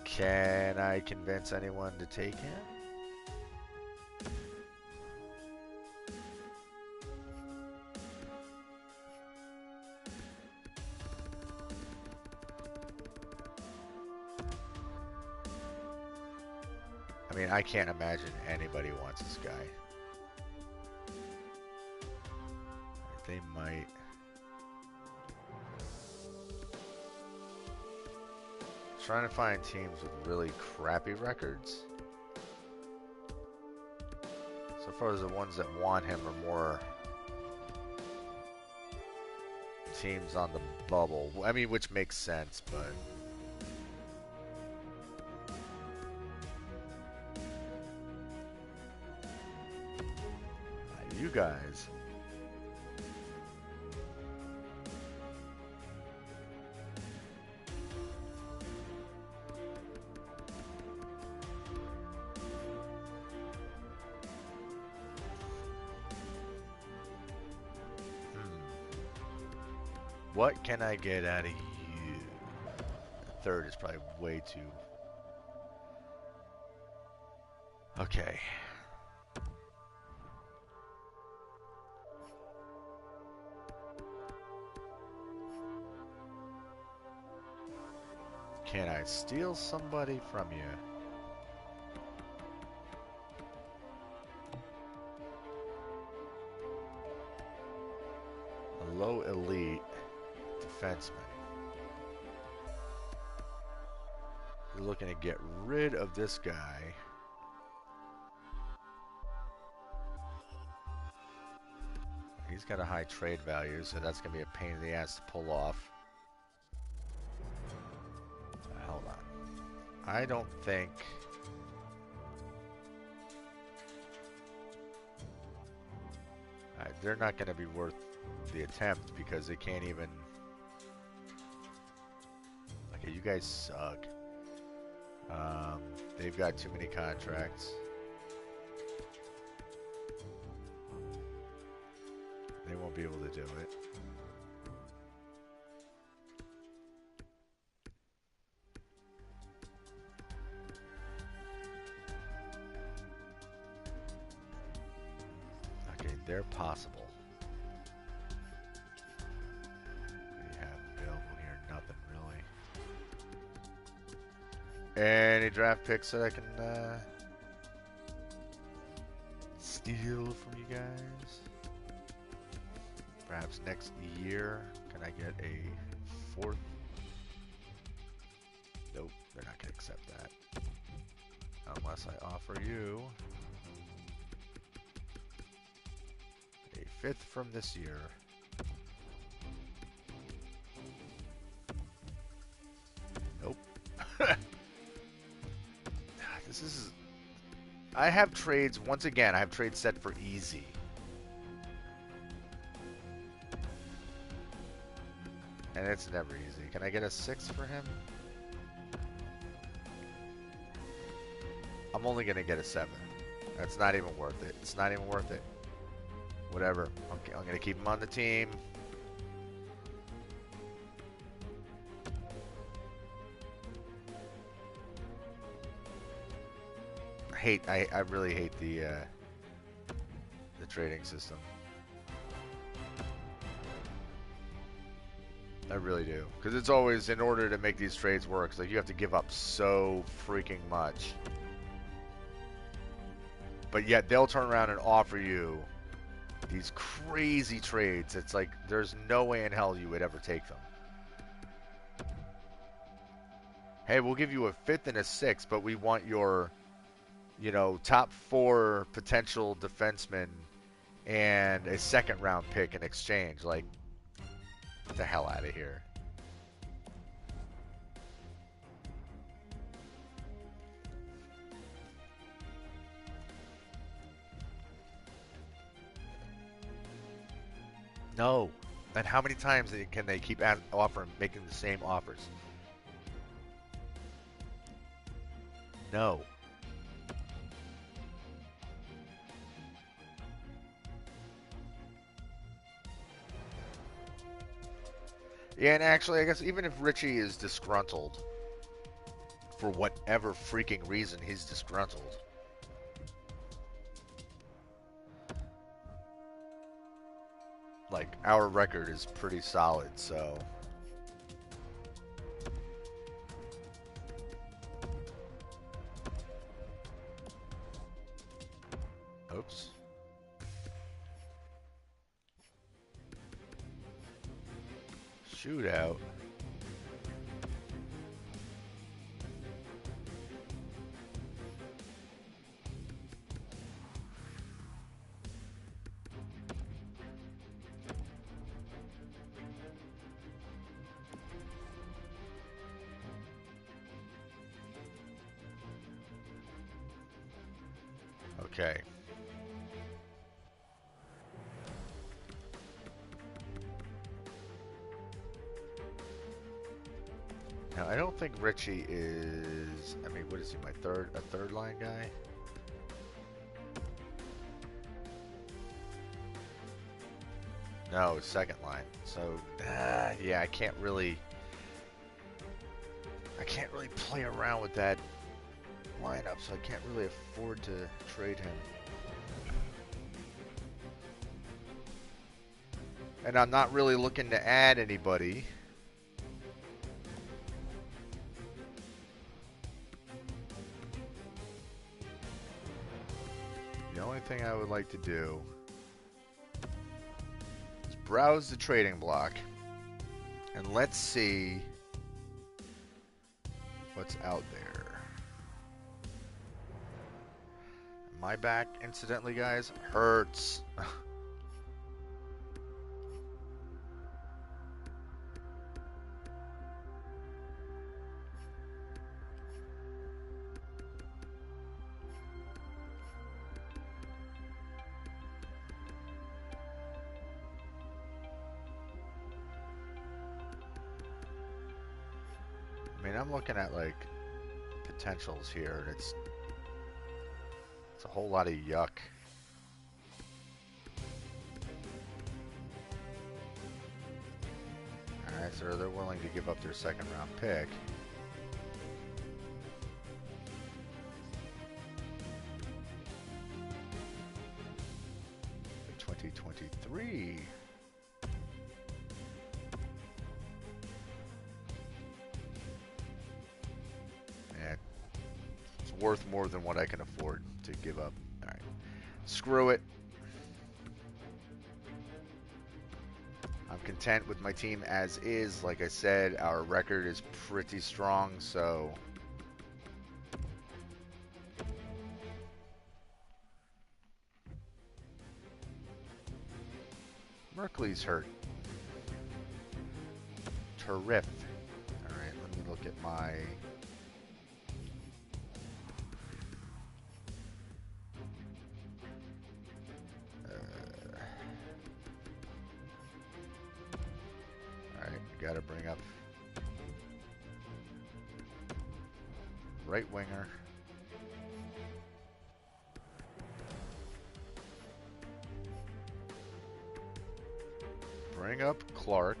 Can I convince anyone to take him? I mean, I can't imagine anybody wants this guy. They might. Trying to find teams with really crappy records. So far as the ones that want him are more teams on the bubble. I mean, which makes sense, but... You guys. What can I get out of you? The third is probably way too... Okay. Can I steal somebody from you? A low elite defenseman. You're looking to get rid of this guy. He's got a high trade value, so that's going to be a pain in the ass to pull off. Hold on. I don't think... they're not going to be worth the attempt because they can't even... Okay, you guys suck. They've got too many contracts. They won't be able to do it. Okay, they're possible. What do you have available here? Nothing really. Any draft picks that I can steal from you guys? Perhaps next year, can I get a 4th? Nope, they're not going to accept that. Unless I offer you a 5th from this year. Nope. This is... I have trades, once again, I have trades set for easy. And it's never easy. Can I get a 6th for him? I'm only going to get a 7. That's not even worth it. It's not even worth it. Whatever. Okay, I'm going to keep him on the team. I really hate the trading system. I really do. Because it's always, in order to make these trades work, like you have to give up so freaking much. But yet they'll turn around and offer you these crazy trades. It's like there's no way in hell you would ever take them. Hey, we'll give you a 5th and a 6th, but we want your, you know, top 4 potential defensemen and a 2nd round pick in exchange. Like, get the hell out of here. No. And how many times can they keep offering, making the same offers? No. Yeah, and actually, I guess even if Richie is disgruntled, for whatever freaking reason he's disgruntled, like, our record is pretty solid, so... Oops. Shootout. Okay. Now, I don't think Richie is... I mean, what is he, a third line guy? No, second line. So, yeah, I can't really play around with that lineup, so I can't really afford to trade him. And I'm not really looking to add anybody. only thing I would like to do is browse the trading block. And let's see what's out there. My back, incidentally, guys, hurts. I mean, I'm looking at like potentials here, and it's a whole lot of yuck. Alright, so they're willing to give up their second round pick. For 2023. Yeah, it's worth more than what I can afford to give up. Alright. Screw it. I'm content with my team as is. Like I said, our record is pretty strong, so Merkley's hurt. Terrific. Alright, let me look at my gotta bring up right winger. Bring up Clark.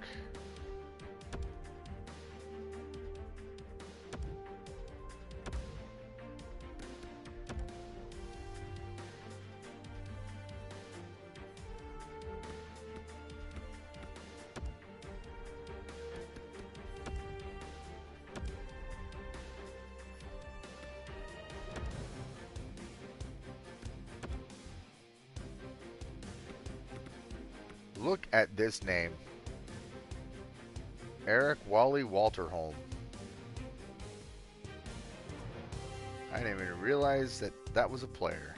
Look at this name. Eric Wally Walterholm. I didn't even realize that that was a player.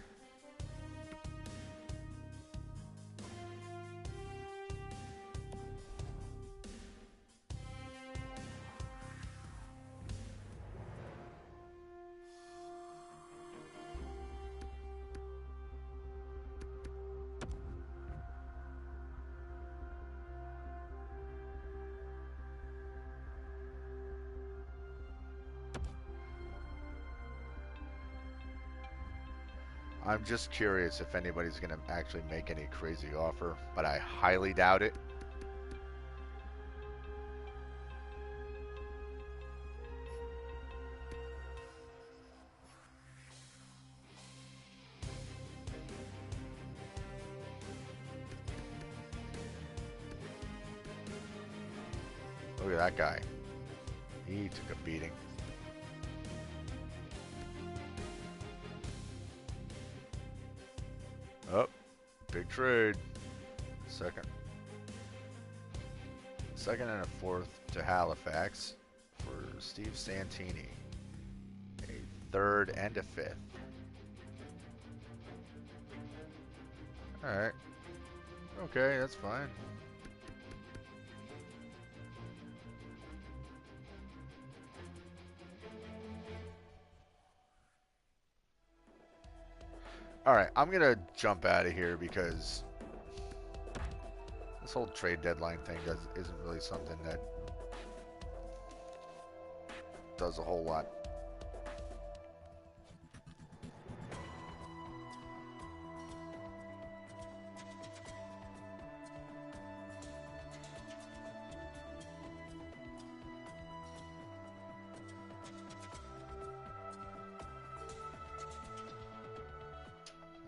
I'm just curious if anybody's going to actually make any crazy offer, but I highly doubt it. Look at that guy. He took a beating. Oh, big trade. Second and a fourth to Halifax for Steve Santini. A third and a fifth. Alright. Okay, that's fine. Alright, I'm going to jump out of here because this whole trade deadline thing isn't really something that does a whole lot.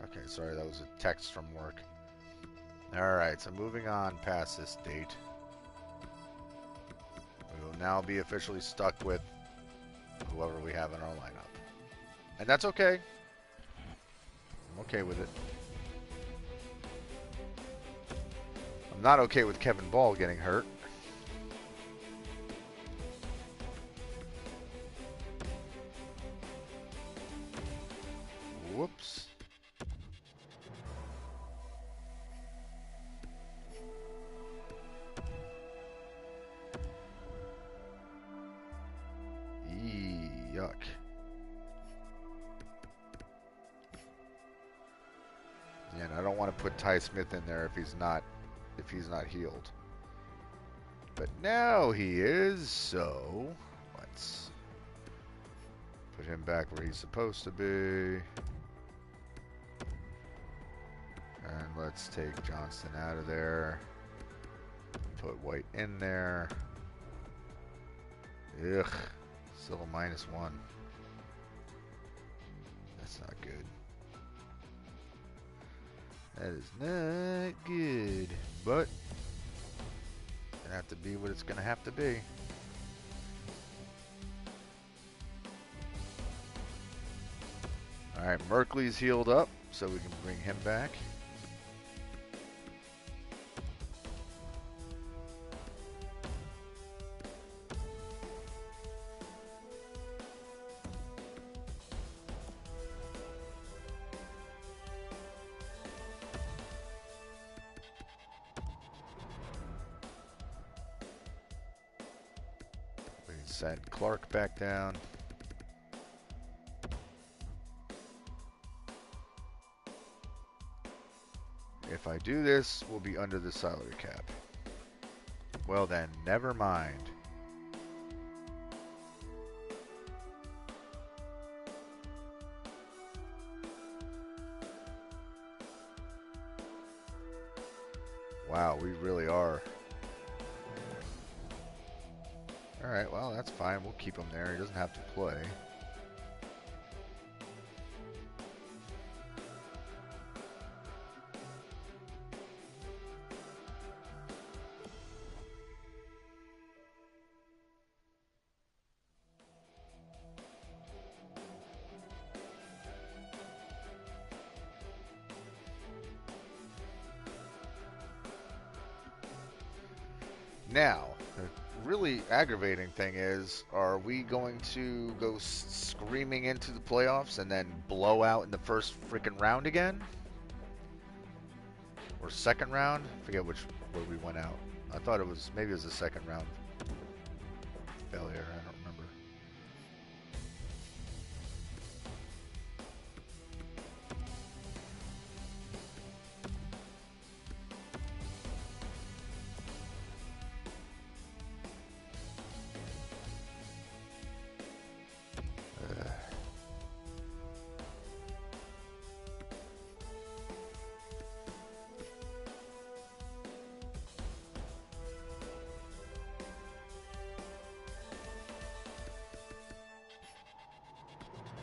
Okay, sorry, that was a text from work. Alright, so moving on past this date. We will now be officially stuck with whoever we have in our lineup. And that's okay. I'm okay with it. not okay with Kevin Ball getting hurt. Whoops. Yuck. And I don't want to put Ty Smith in there if he's not healed. But now he is, so let's put him back where he's supposed to be. And let's take Johnston out of there. Put White in there. Ugh. Still a -1. That's not good. That is not good. But it's gonna have to be what it's gonna have to be. Alright, Merkley's healed up, so we can bring him back. Send Clark back down. If I do this, we'll be under the salary cap. Well then, never mind. Wow, we really are. Alright, well, that's fine. We'll keep him there. He doesn't have to play. Now, the really aggravating thing is, are we going to go screaming into the playoffs and then blow out in the first freaking round again? Or second round? I forget where we went out. I thought it was, maybe it was the second round failure. I don't remember.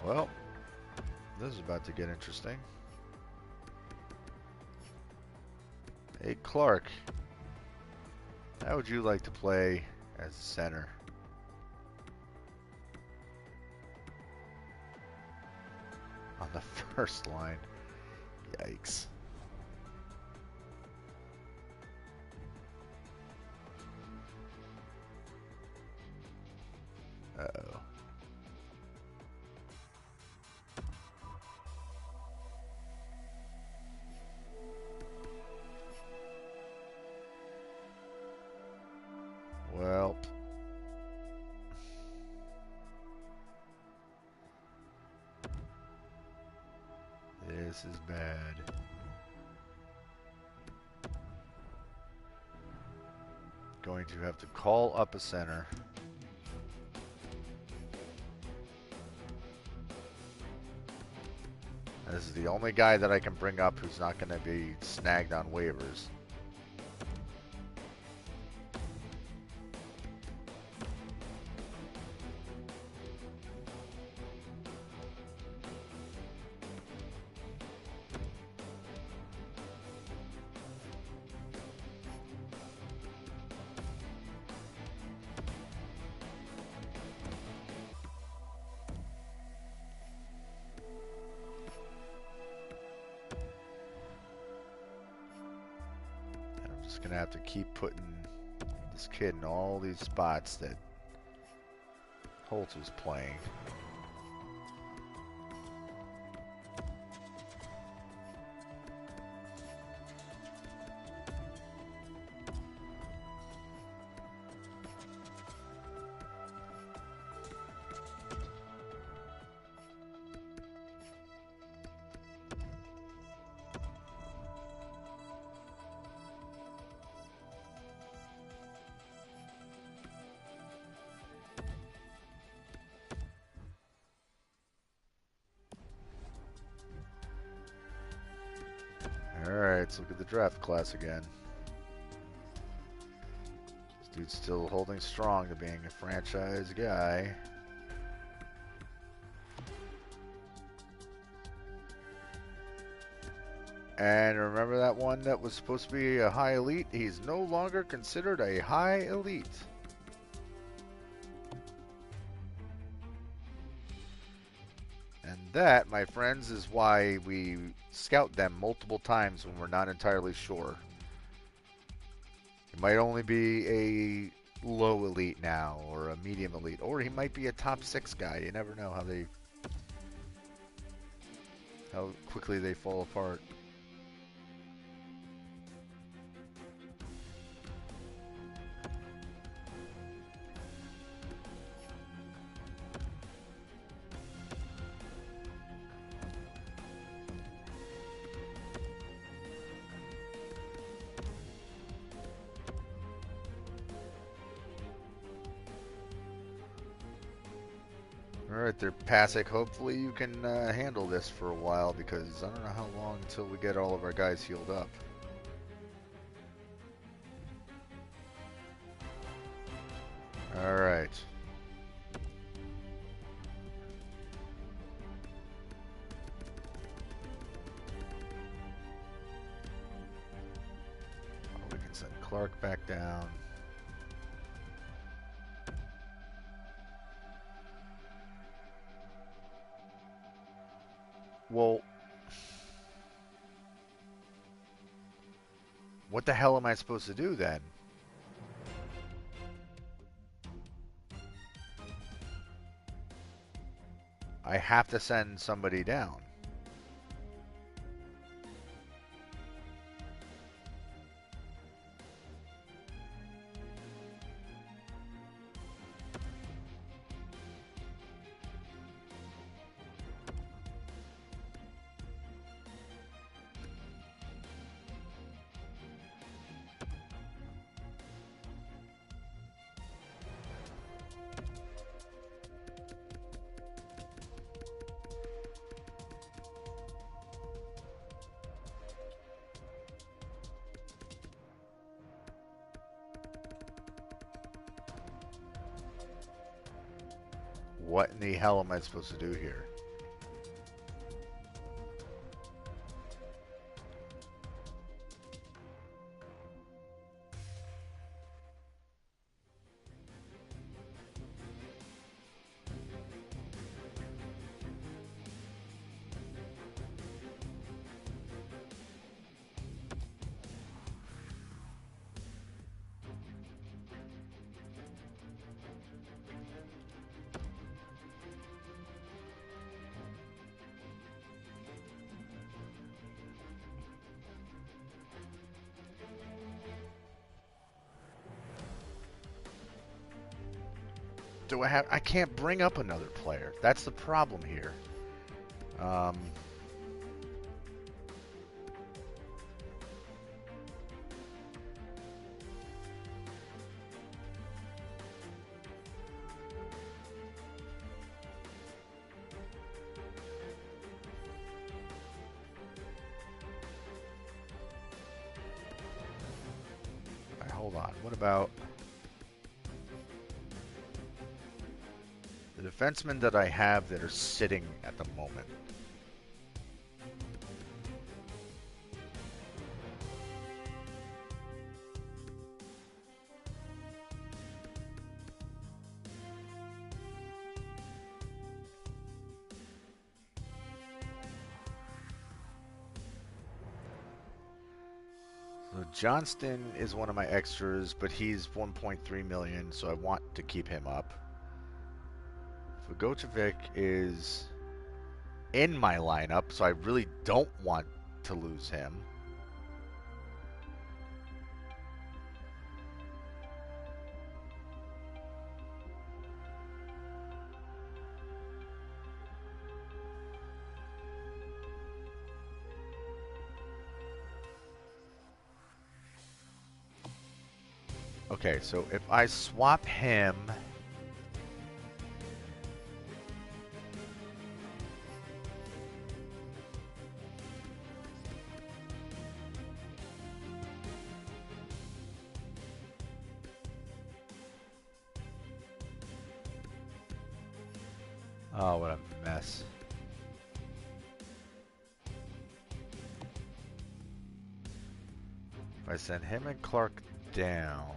Well, this is about to get interesting. Hey, Clark. How would you like to play as a center? On the first line. Yikes. Uh-oh. Well, this is bad. Going to have to call up a center. This is the only guy that I can bring up who's not going to be snagged on waivers. Just gonna have to keep putting this kid in all these spots that Holt was playing. Alright, let's look at the draft class again. This dude's still holding strong to being a franchise guy. And remember that one that was supposed to be a high elite? He's no longer considered a high elite. And that, my friends, is why we scout them multiple times when we're not entirely sure. He might only be a low elite now, or a medium elite, or he might be a top 6 guy. You never know how quickly they fall apart. Alright, there, Pasic. Hopefully you can handle this for a while, because I don't know how long until we get all of our guys healed up. Alright. Oh, we can send Clark back down. Well, what the hell am I supposed to do then? I have to send somebody down. What in the hell am I supposed to do here? Do I have... I can't bring up another player. That's the problem here. Alright, hold on. What about... the defensemen that I have that are sitting at the moment? So Johnston is one of my extras, but he's 1.3 million, so I want to keep him up. Vukovic is in my lineup, so I really don't want to lose him. Okay, so if I swap him... Oh, what a mess. If I send him and Clark down...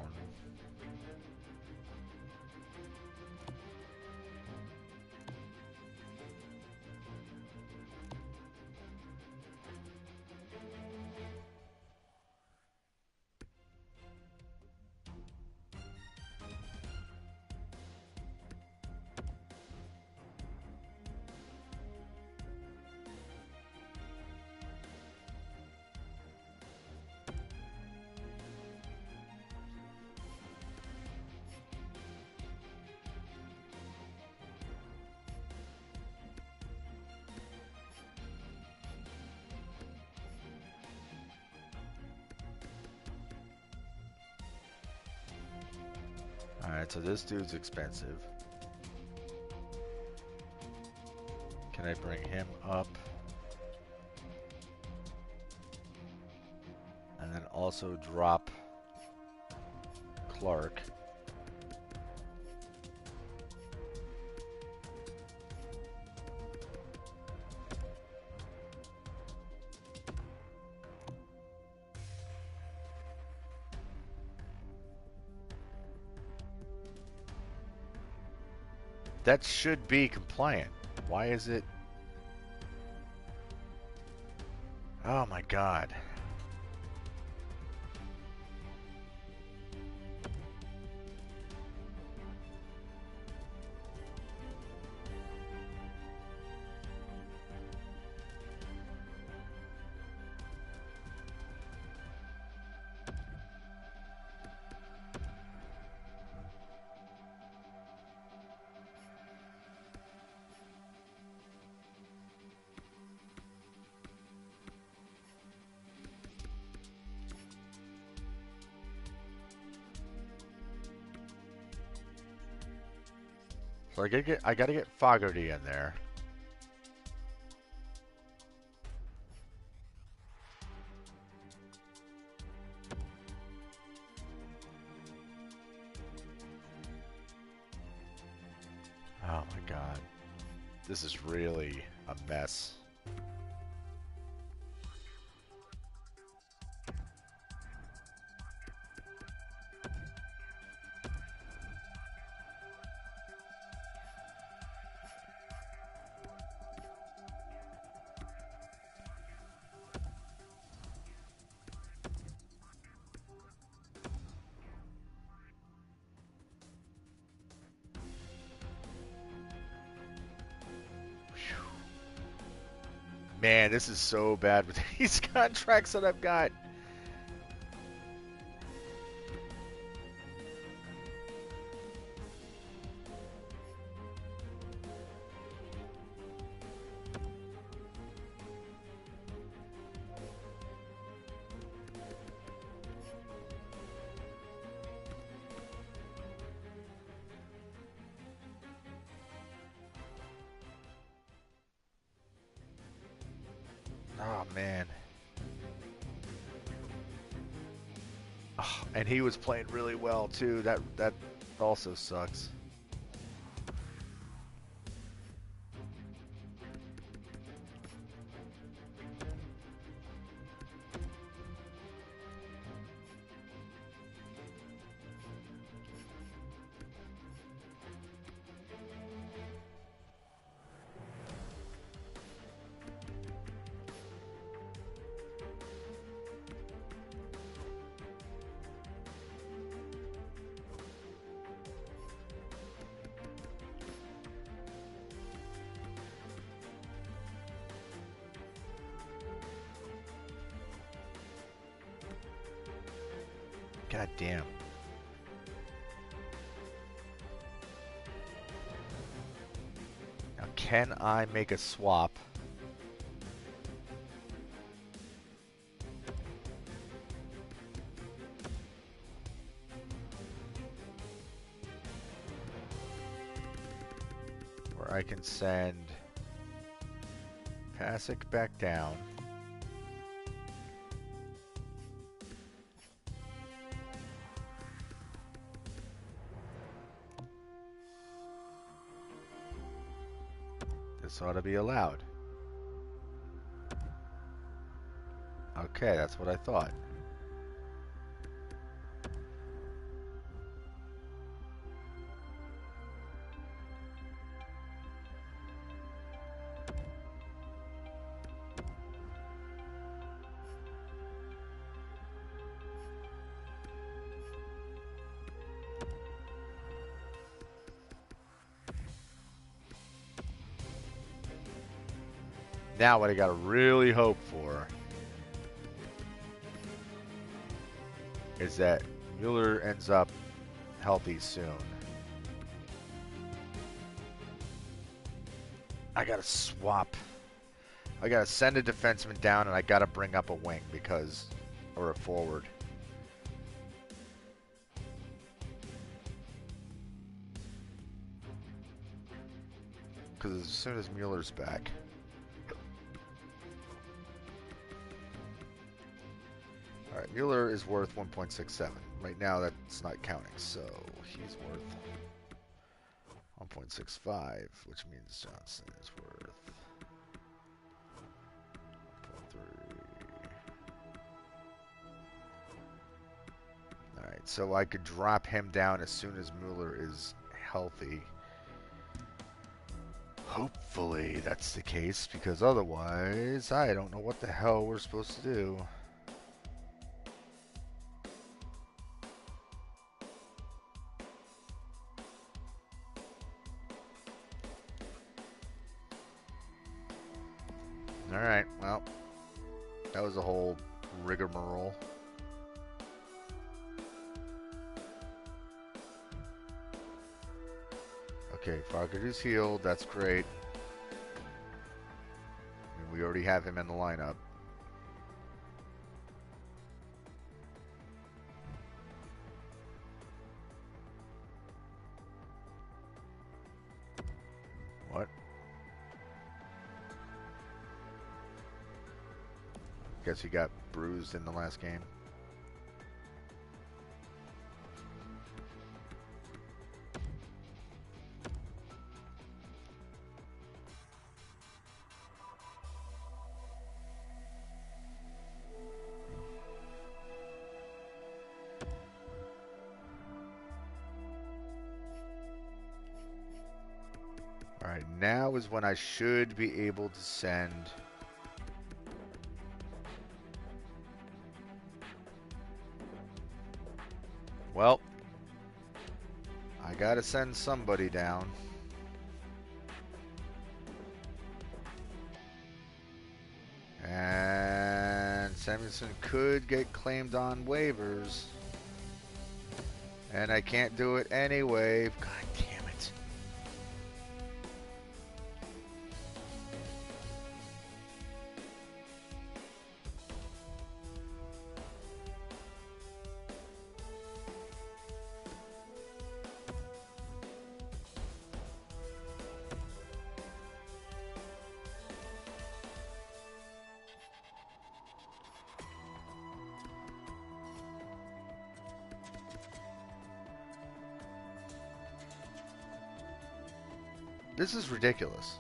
Alright, so this dude's expensive. Can I bring him up? And then also drop Clark. That should be compliant. Why is it? Oh my god. So I gotta get Fogarty in there. Oh my god. This is really a mess. Man, this is so bad with these contracts that I've got. Oh man. Oh, and he was playing really well too. That also sucks. God damn. Now, can I make a swap? Where I can send Pasic back down. This ought to be allowed. Okay, that's what I thought. Now what I gotta really hope for is that Mueller ends up healthy soon. I gotta swap. I gotta send a defenseman down and I gotta bring up a wing because, or a forward. Because as soon as Mueller's back. Alright, Mueller is worth 1.67. Right now that's not counting, so he's worth 1.65, which means Johnson is worth 1.3. Alright, so I could drop him down as soon as Mueller is healthy. Hopefully that's the case, because otherwise I don't know what the hell we're supposed to do. Alright, well, that was a whole rigmarole. Okay, Fogarty's healed, that's great. And we already have him in the lineup. What? Guess he got bruised in the last game. Alright, now is when I should be able to send... Well, I gotta send somebody down. And Samuelson could get claimed on waivers. And I can't do it anyway. God damn it. This is ridiculous.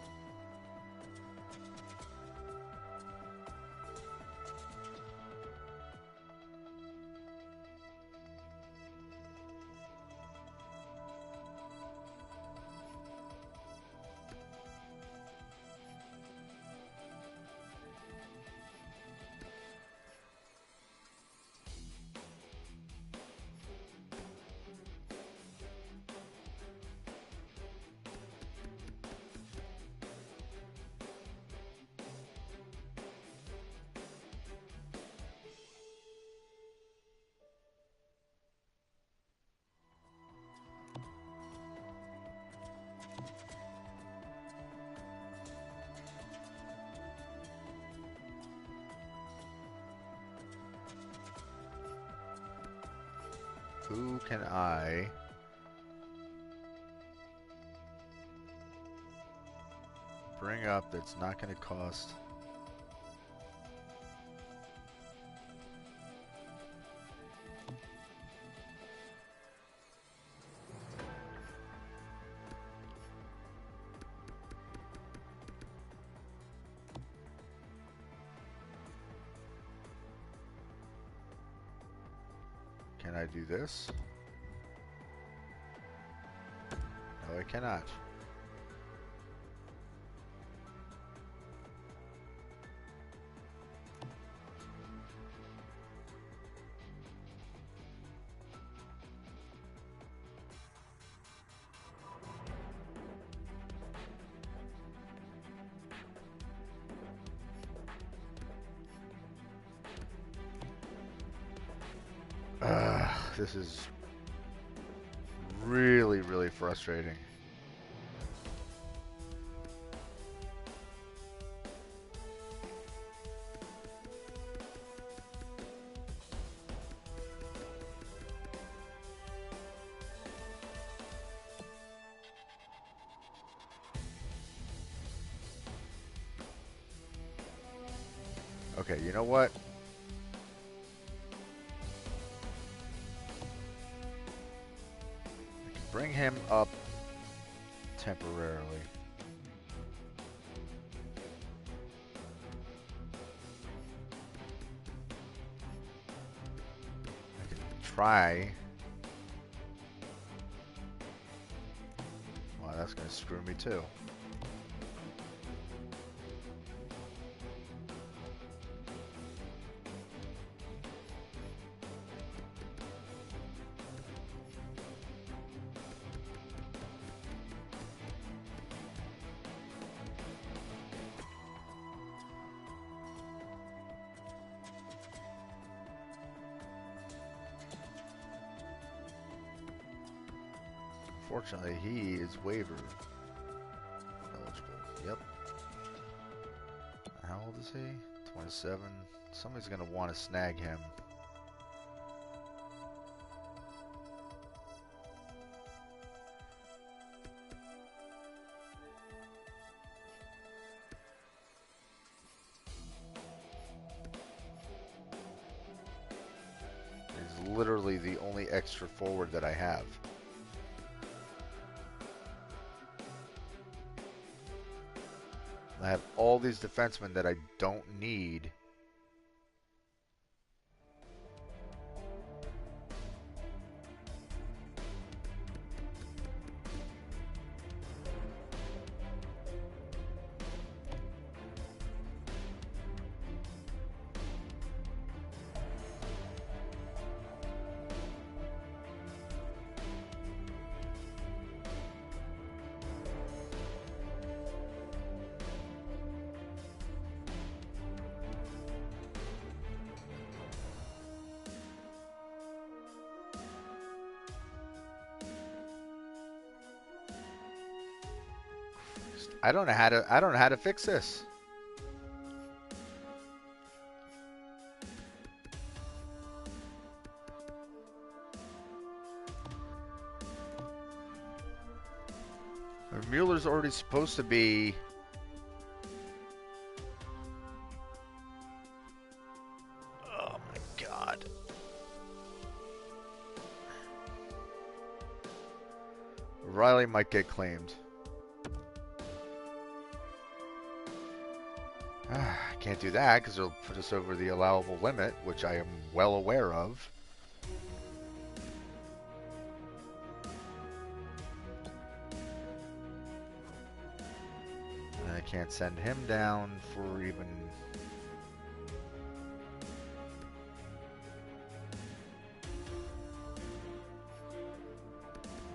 Who can I bring up that's not going to cost? Can I do this? No, I cannot. This is really, really frustrating. Okay, you know what? I can bring him up temporarily. I can try. Wow, that's going to screw me too. Unfortunately, he is waiver eligible. Yep. How old is he? 27. Somebody's going to want to snag him. He's literally the only extra forward that I have. I have all these defensemen that I don't need. I don't know how to fix this. Mueller's already supposed to be. Oh my God. Riley might get claimed. I can't do that because it'll put us over the allowable limit, which I am well aware of. And I can't send him down for even...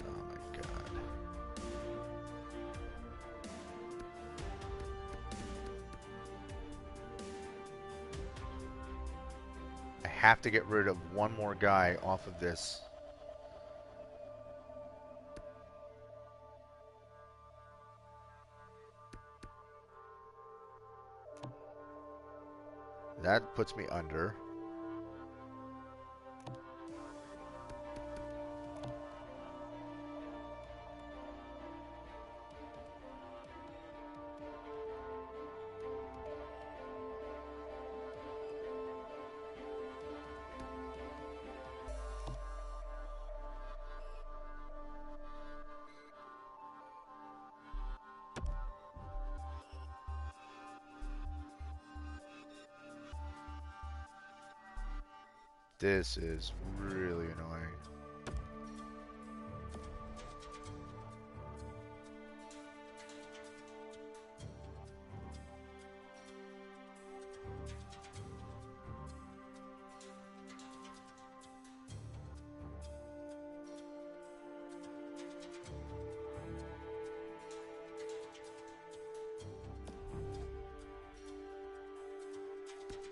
Oh my God. I have to get rid of one more guy off of this. That puts me under. This is really annoying.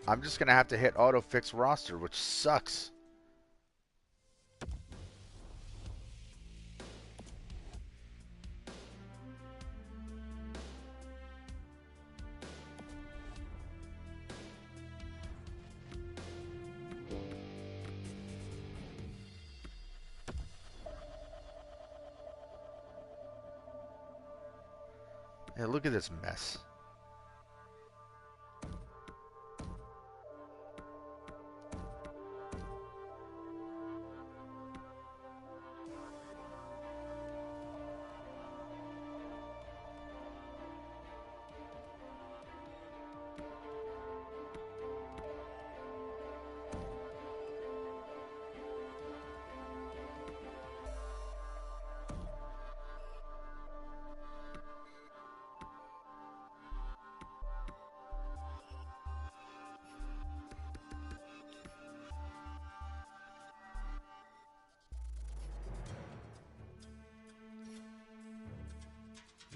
I'm just going to have to hit auto fix roster, which sucks. Hey, look at this mess.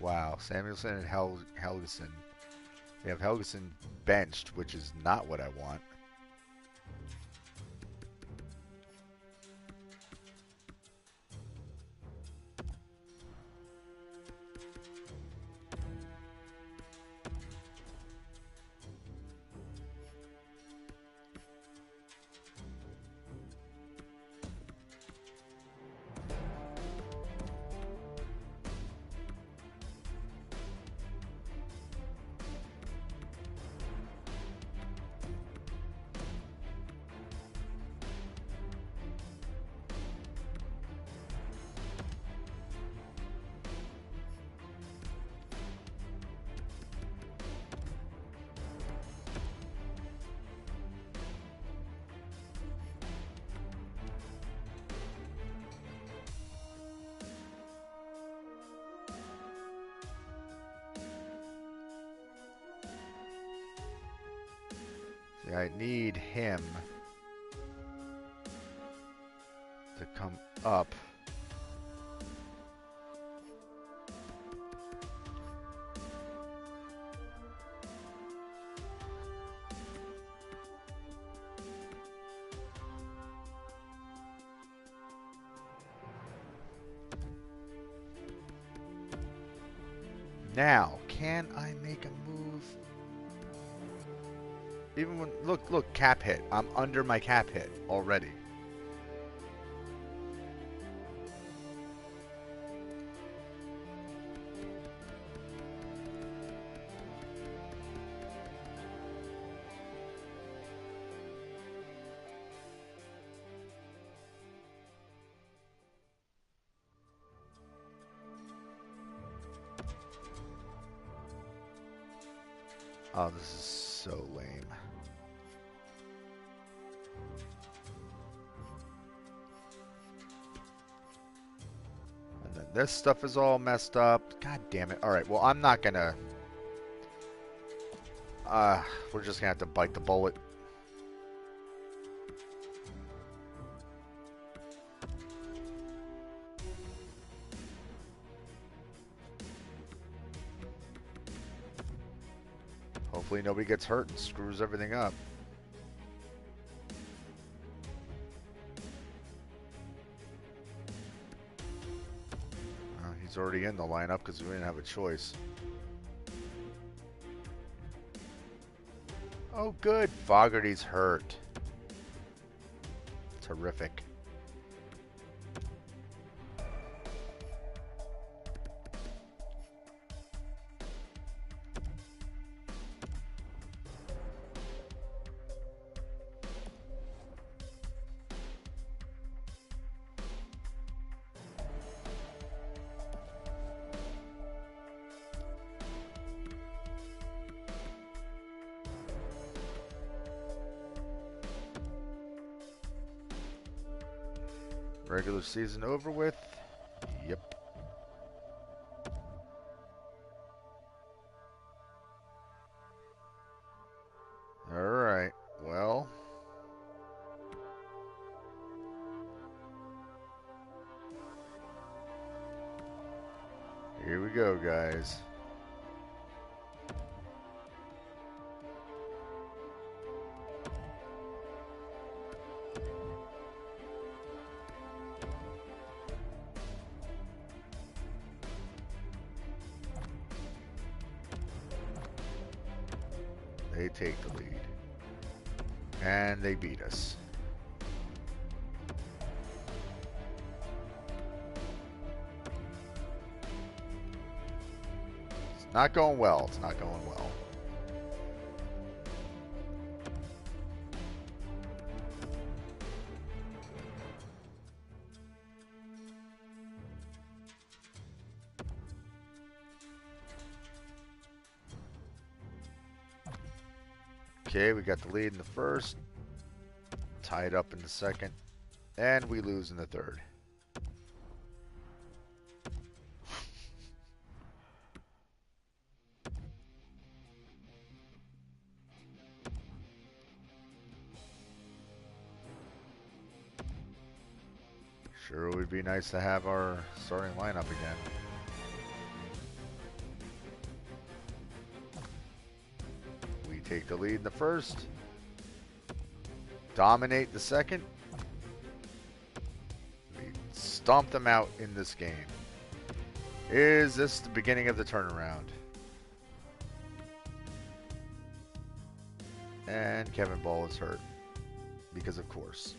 Wow, Samuelson and Helgeson. We have Helgeson benched, which is not what I want. See, I need him to come up. Now, can I make a move? Even when, look, cap hit. I'm under my cap hit already. Oh, this is so lame. And then this stuff is all messed up. God damn it. Alright, well, I'm not gonna... we're just gonna have to bite the bullet. Hopefully nobody gets hurt and screws everything up. He's already in the lineup because we didn't have a choice. Oh, good. Fogarty's hurt. Terrific. Regular season over with? Yep. Alright, well. Here we go, guys. They take the lead. And they beat us. It's not going well. It's not going well. Okay, we got the lead in the first, tied up in the second, and we lose in the third. Sure would be nice to have our starting lineup again. We take the lead in the first, dominate the second. We stomp them out in this game. Is this the beginning of the turnaround? And Kevin Ball is hurt. Because of course.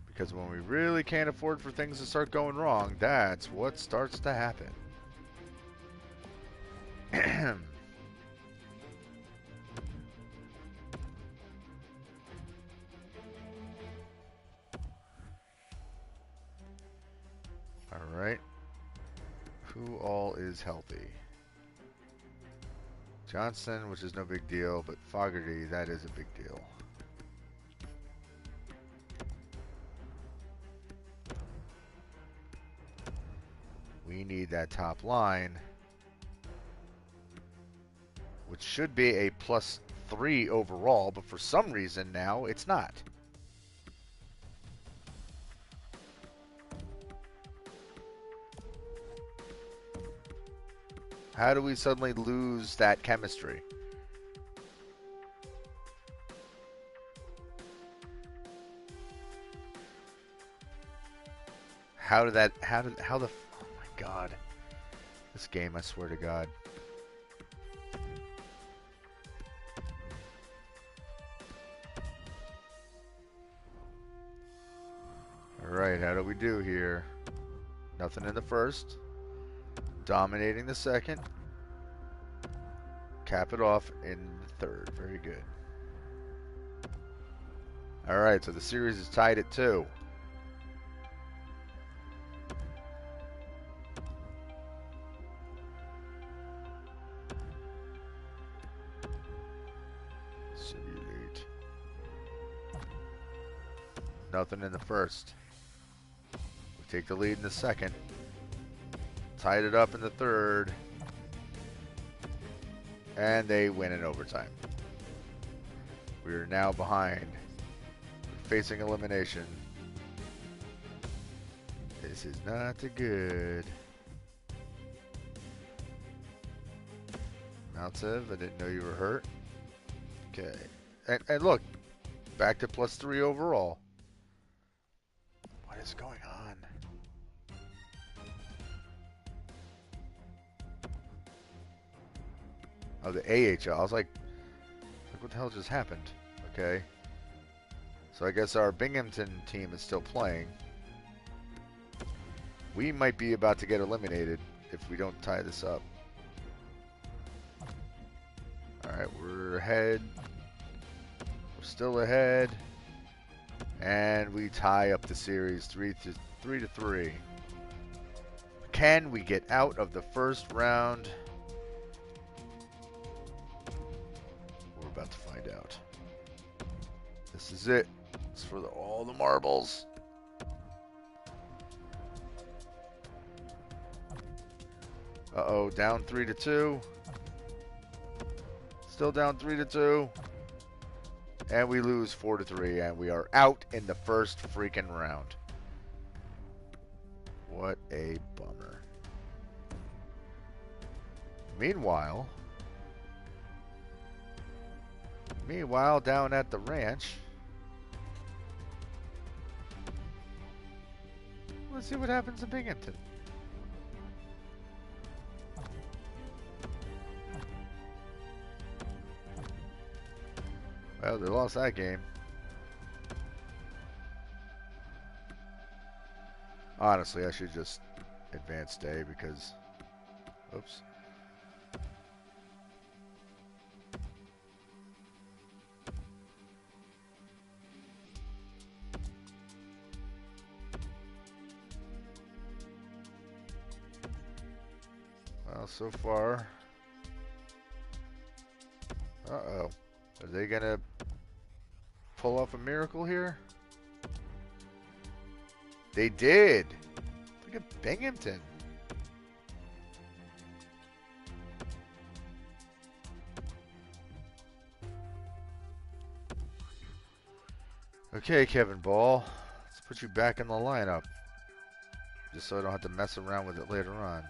Because when we really can't afford for things to start going wrong, that's what starts to happen. Alright. Who all is healthy? Johnson, which is no big deal, but Fogarty, that is a big deal. We need that top line, which should be a +3 overall, but for some reason now it's not. How do we suddenly lose that chemistry? How the, oh my God. This game, I swear to God. Alright, how do we do here? Nothing in the first. Dominating the second. Cap it off in the third. Very good. Alright, so the series is tied at 2. Simulate. Nothing in the first. We take the lead in the second. Tied it up in the third. And they win in overtime. We are now behind. Facing elimination. This is not good. Maltsev, I didn't know you were hurt. Okay. And look, back to +3 overall. What is going on? Oh, the AHL. I was like, what the hell just happened? Okay. So I guess our Binghamton team is still playing. We might be about to get eliminated if we don't tie this up. Alright, we're ahead. We're still ahead. And we tie up the series 3-3. Can we get out of the first round? We're about to find out. This is it. It's for all the marbles. Uh-oh, down 3-2. Still down 3-2. And we lose 4-3, and we are out in the first freaking round. What a bummer. Meanwhile, down at the ranch, let's see what happens in Binghamton. Well, they lost that game. Honestly, I should just advance day because... Oops. Well, so far... Uh-oh. Are they going to pull off a miracle here? They did. Look at Binghamton. Okay, Kevin Ball. Let's put you back in the lineup. Just so I don't have to mess around with it later on.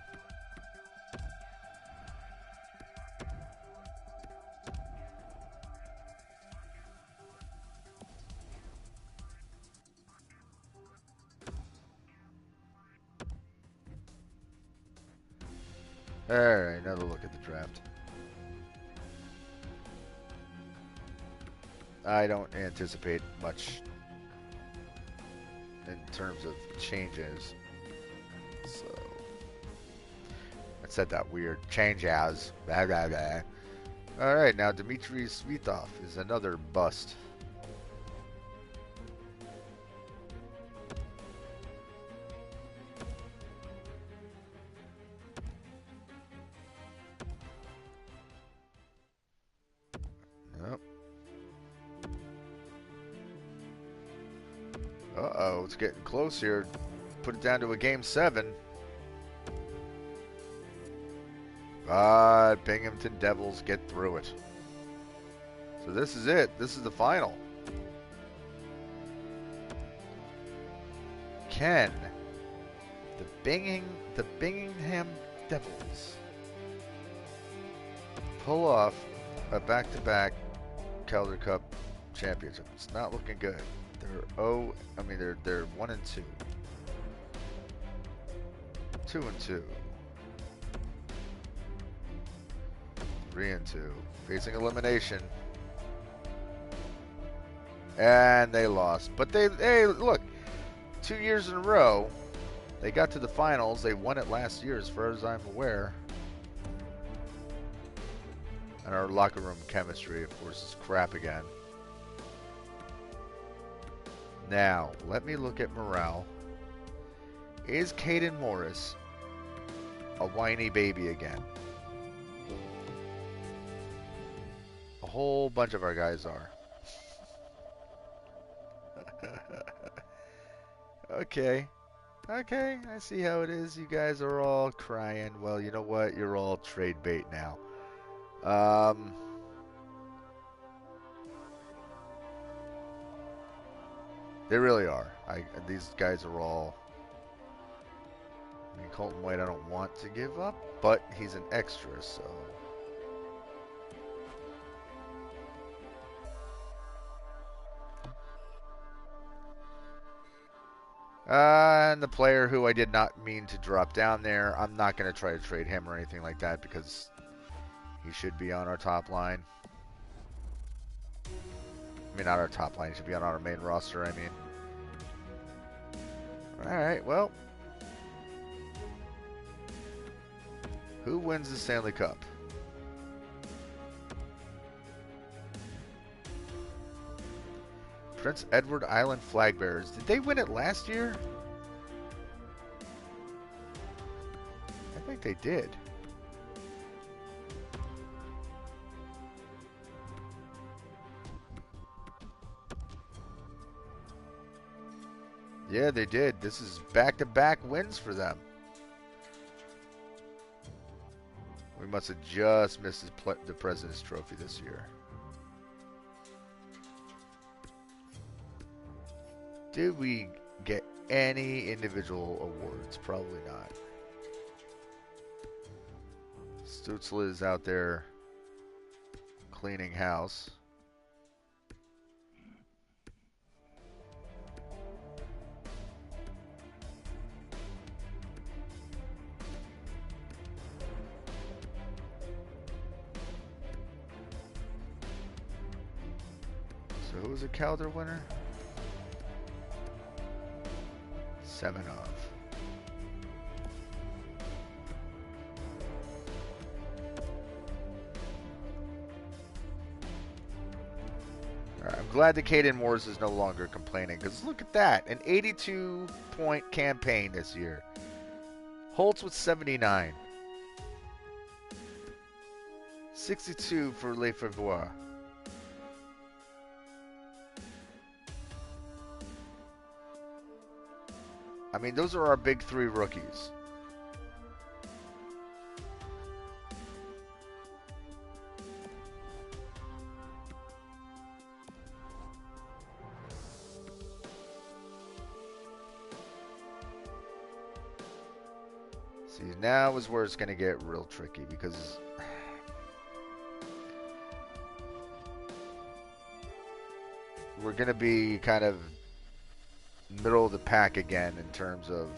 Alright, another look at the draft. I don't anticipate much in terms of changes. So, I said that weird. Changes. Blah, blah, blah. Alright, now Dmitry Svitov is another bust. Nope. Uh-oh, it's getting close here. Put it down to a game 7. But Binghamton Devils get through it. So this is it. This is the final. Can the Bingham Devils pull off a back-to-back Calder Cup championship? It's not looking good. They're 1-2. 2-2. 3-2. Facing elimination. And they lost. But hey, look, 2 years in a row, they got to the finals. They won it last year, as far as I'm aware. And our locker room chemistry, of course, is crap again. Now, let me look at morale. Is Caden Morris a whiny baby again? A whole bunch of our guys are. Okay. Okay, I see how it is. You guys are all crying. Well, you know what? You're all trade bait now. They really are. These guys are all... I mean, Colton White I don't want to give up, but he's an extra, so... And the player who I did not mean to drop down there, I'm not going to try to trade him or anything like that because he should be on our top line. I mean, not our top line. He should be on our main roster, I mean. Alright, well. Who wins the Stanley Cup? Prince Edward Island Flag Bearers. Did they win it last year? I think they did. Yeah, they did. This is back-to-back wins for them. We must have just missed the President's Trophy this year. Did we get any individual awards? Probably not. Stutzel is out there cleaning house. So who was a Calder winner? 7 of. Right, I'm glad that Caden Morris is no longer complaining, because look at that. An 82-point campaign this year. Holtz with 79. 62 for Lefebvre. I mean, those are our big three rookies. See, now is where it's going to get real tricky, because we're going to be kind of middle of the pack again in terms of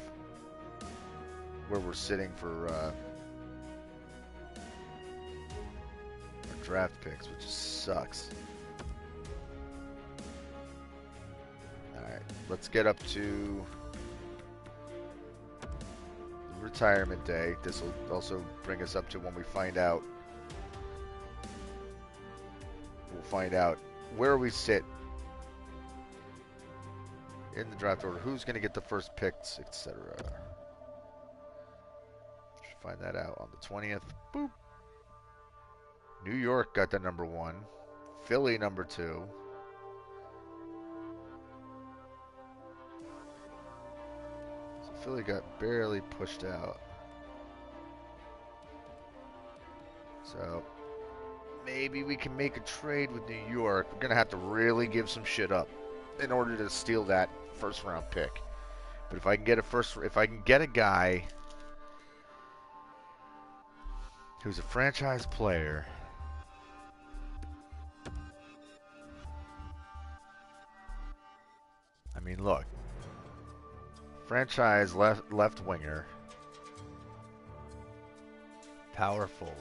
where we're sitting for our draft picks, which sucks. Alright, let's get up to retirement day. This will also bring us up to when we find out. We'll find out where we sit in the draft order, who's going to get the first picks, etc. Should find that out on the 20th. Boop. New York got the number 1. Philly number 2. So Philly got barely pushed out. So maybe we can make a trade with New York. We're going to have to really give some shit up in order to steal that first round pick. But if I can get a guy who's a franchise player, I mean, look, franchise left winger, power forward.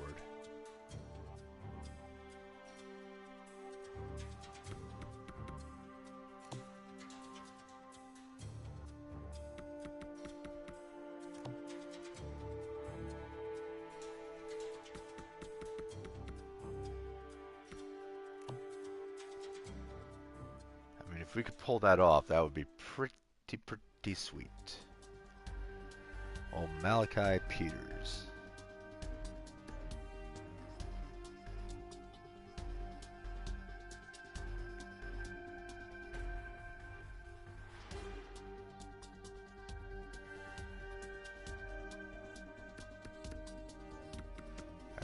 If we could pull that off, that would be pretty sweet. Oh, Malachi Peters.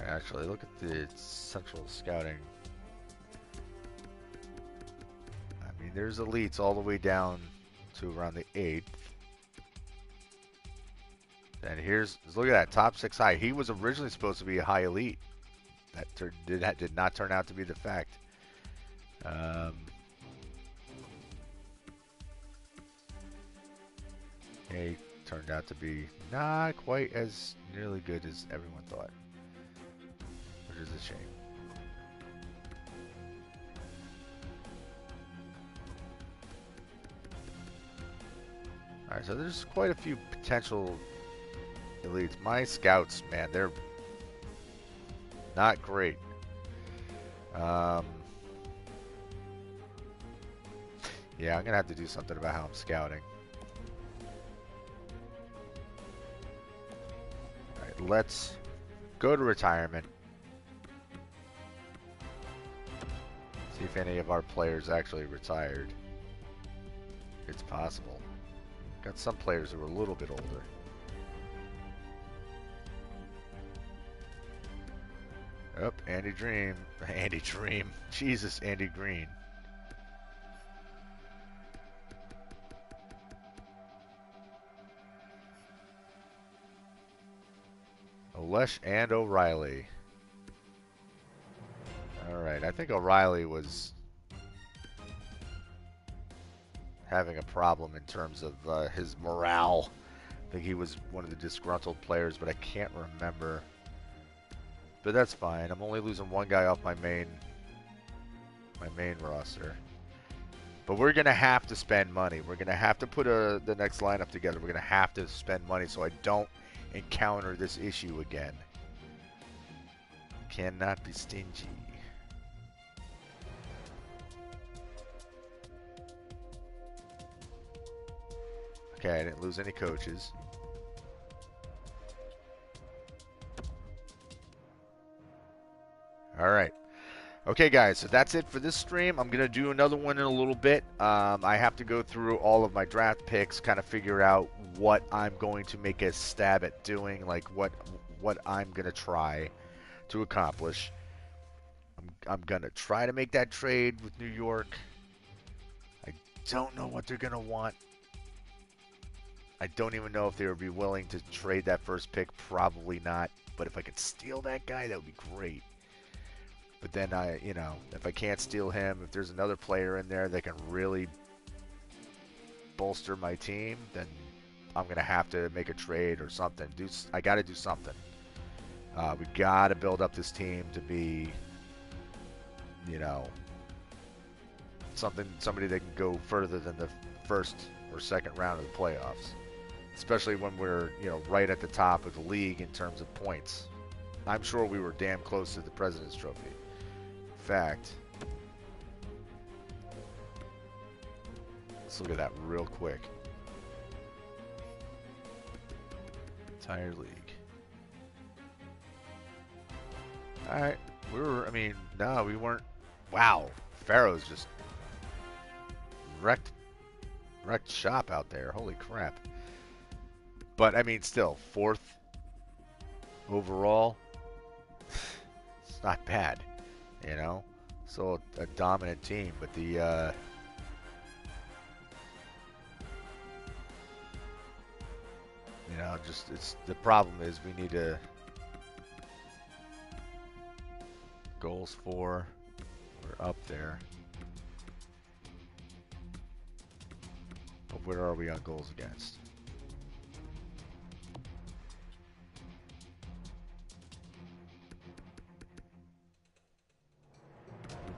Actually, look at the central scouting. There's elites all the way down to around the 8th. And look at that, top 6 high. He was originally supposed to be a high elite. That did not turn out to be the fact. Yeah, he turned out to be not quite as nearly good as everyone thought, which is a shame. Alright, so there's quite a few potential elites. My scouts, man, they're not great. Yeah, I'm going to have to do something about how I'm scouting. Alright, let's go to retirement. See if any of our players actually retired. It's possible. Got some players who are a little bit older. Oh, Andy Dream. Andy Dream. Jesus, Andy Green. Olesh and O'Reilly. Alright, I think O'Reilly was having a problem in terms of his morale. I think he was one of the disgruntled players, but I can't remember. But that's fine. I'm only losing one guy off my main roster. But we're gonna have to spend money. We're gonna have to put the next lineup together. We're gonna have to spend money so I don't encounter this issue again. Cannot be stingy. Okay, I didn't lose any coaches. All right. Okay, guys, so that's it for this stream. I'm going to do another one in a little bit. I have to go through all of my draft picks, kind of figure out what I'm going to make a stab at doing, like what I'm going to try to accomplish. I'm going to try to make that trade with New York. I don't know what they're going to want. I don't even know if they would be willing to trade that first pick. Probably not. But if I could steal that guy, that would be great. But then if I can't steal him, if there's another player in there that can really bolster my team, then I'm going to have to make a trade or something. I got to do something. We got to build up this team to be, somebody that can go further than the first or second round of the playoffs. Especially when we're, right at the top of the league in terms of points. I'm sure we were damn close to the President's Trophy. In fact, let's look at that real quick. Entire league. Alright, no, we weren't. Wow, Pharaoh's just wrecked shop out there. Holy crap. But, still, 4th overall. It's not bad, Still a dominant team, but the, the problem is we need to goals for, we're up there. But where are we on goals against?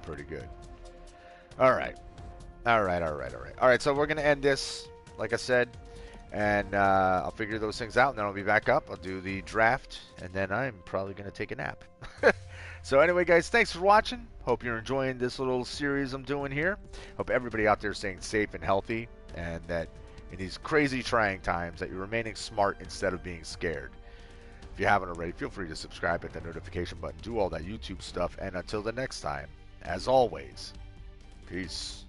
Pretty good. All right, so we're gonna end this, like I said, and I'll figure those things out, and then I'll be back up. I'll do the draft, and then I'm probably gonna take a nap. So anyway, guys, thanks for watching. Hope you're enjoying this little series I'm doing here. Hope everybody out there is staying safe and healthy, and that in these crazy trying times that you're remaining smart instead of being scared. If you haven't already, feel free to subscribe, hit the notification button, do all that YouTube stuff, and until the next time, as always, peace.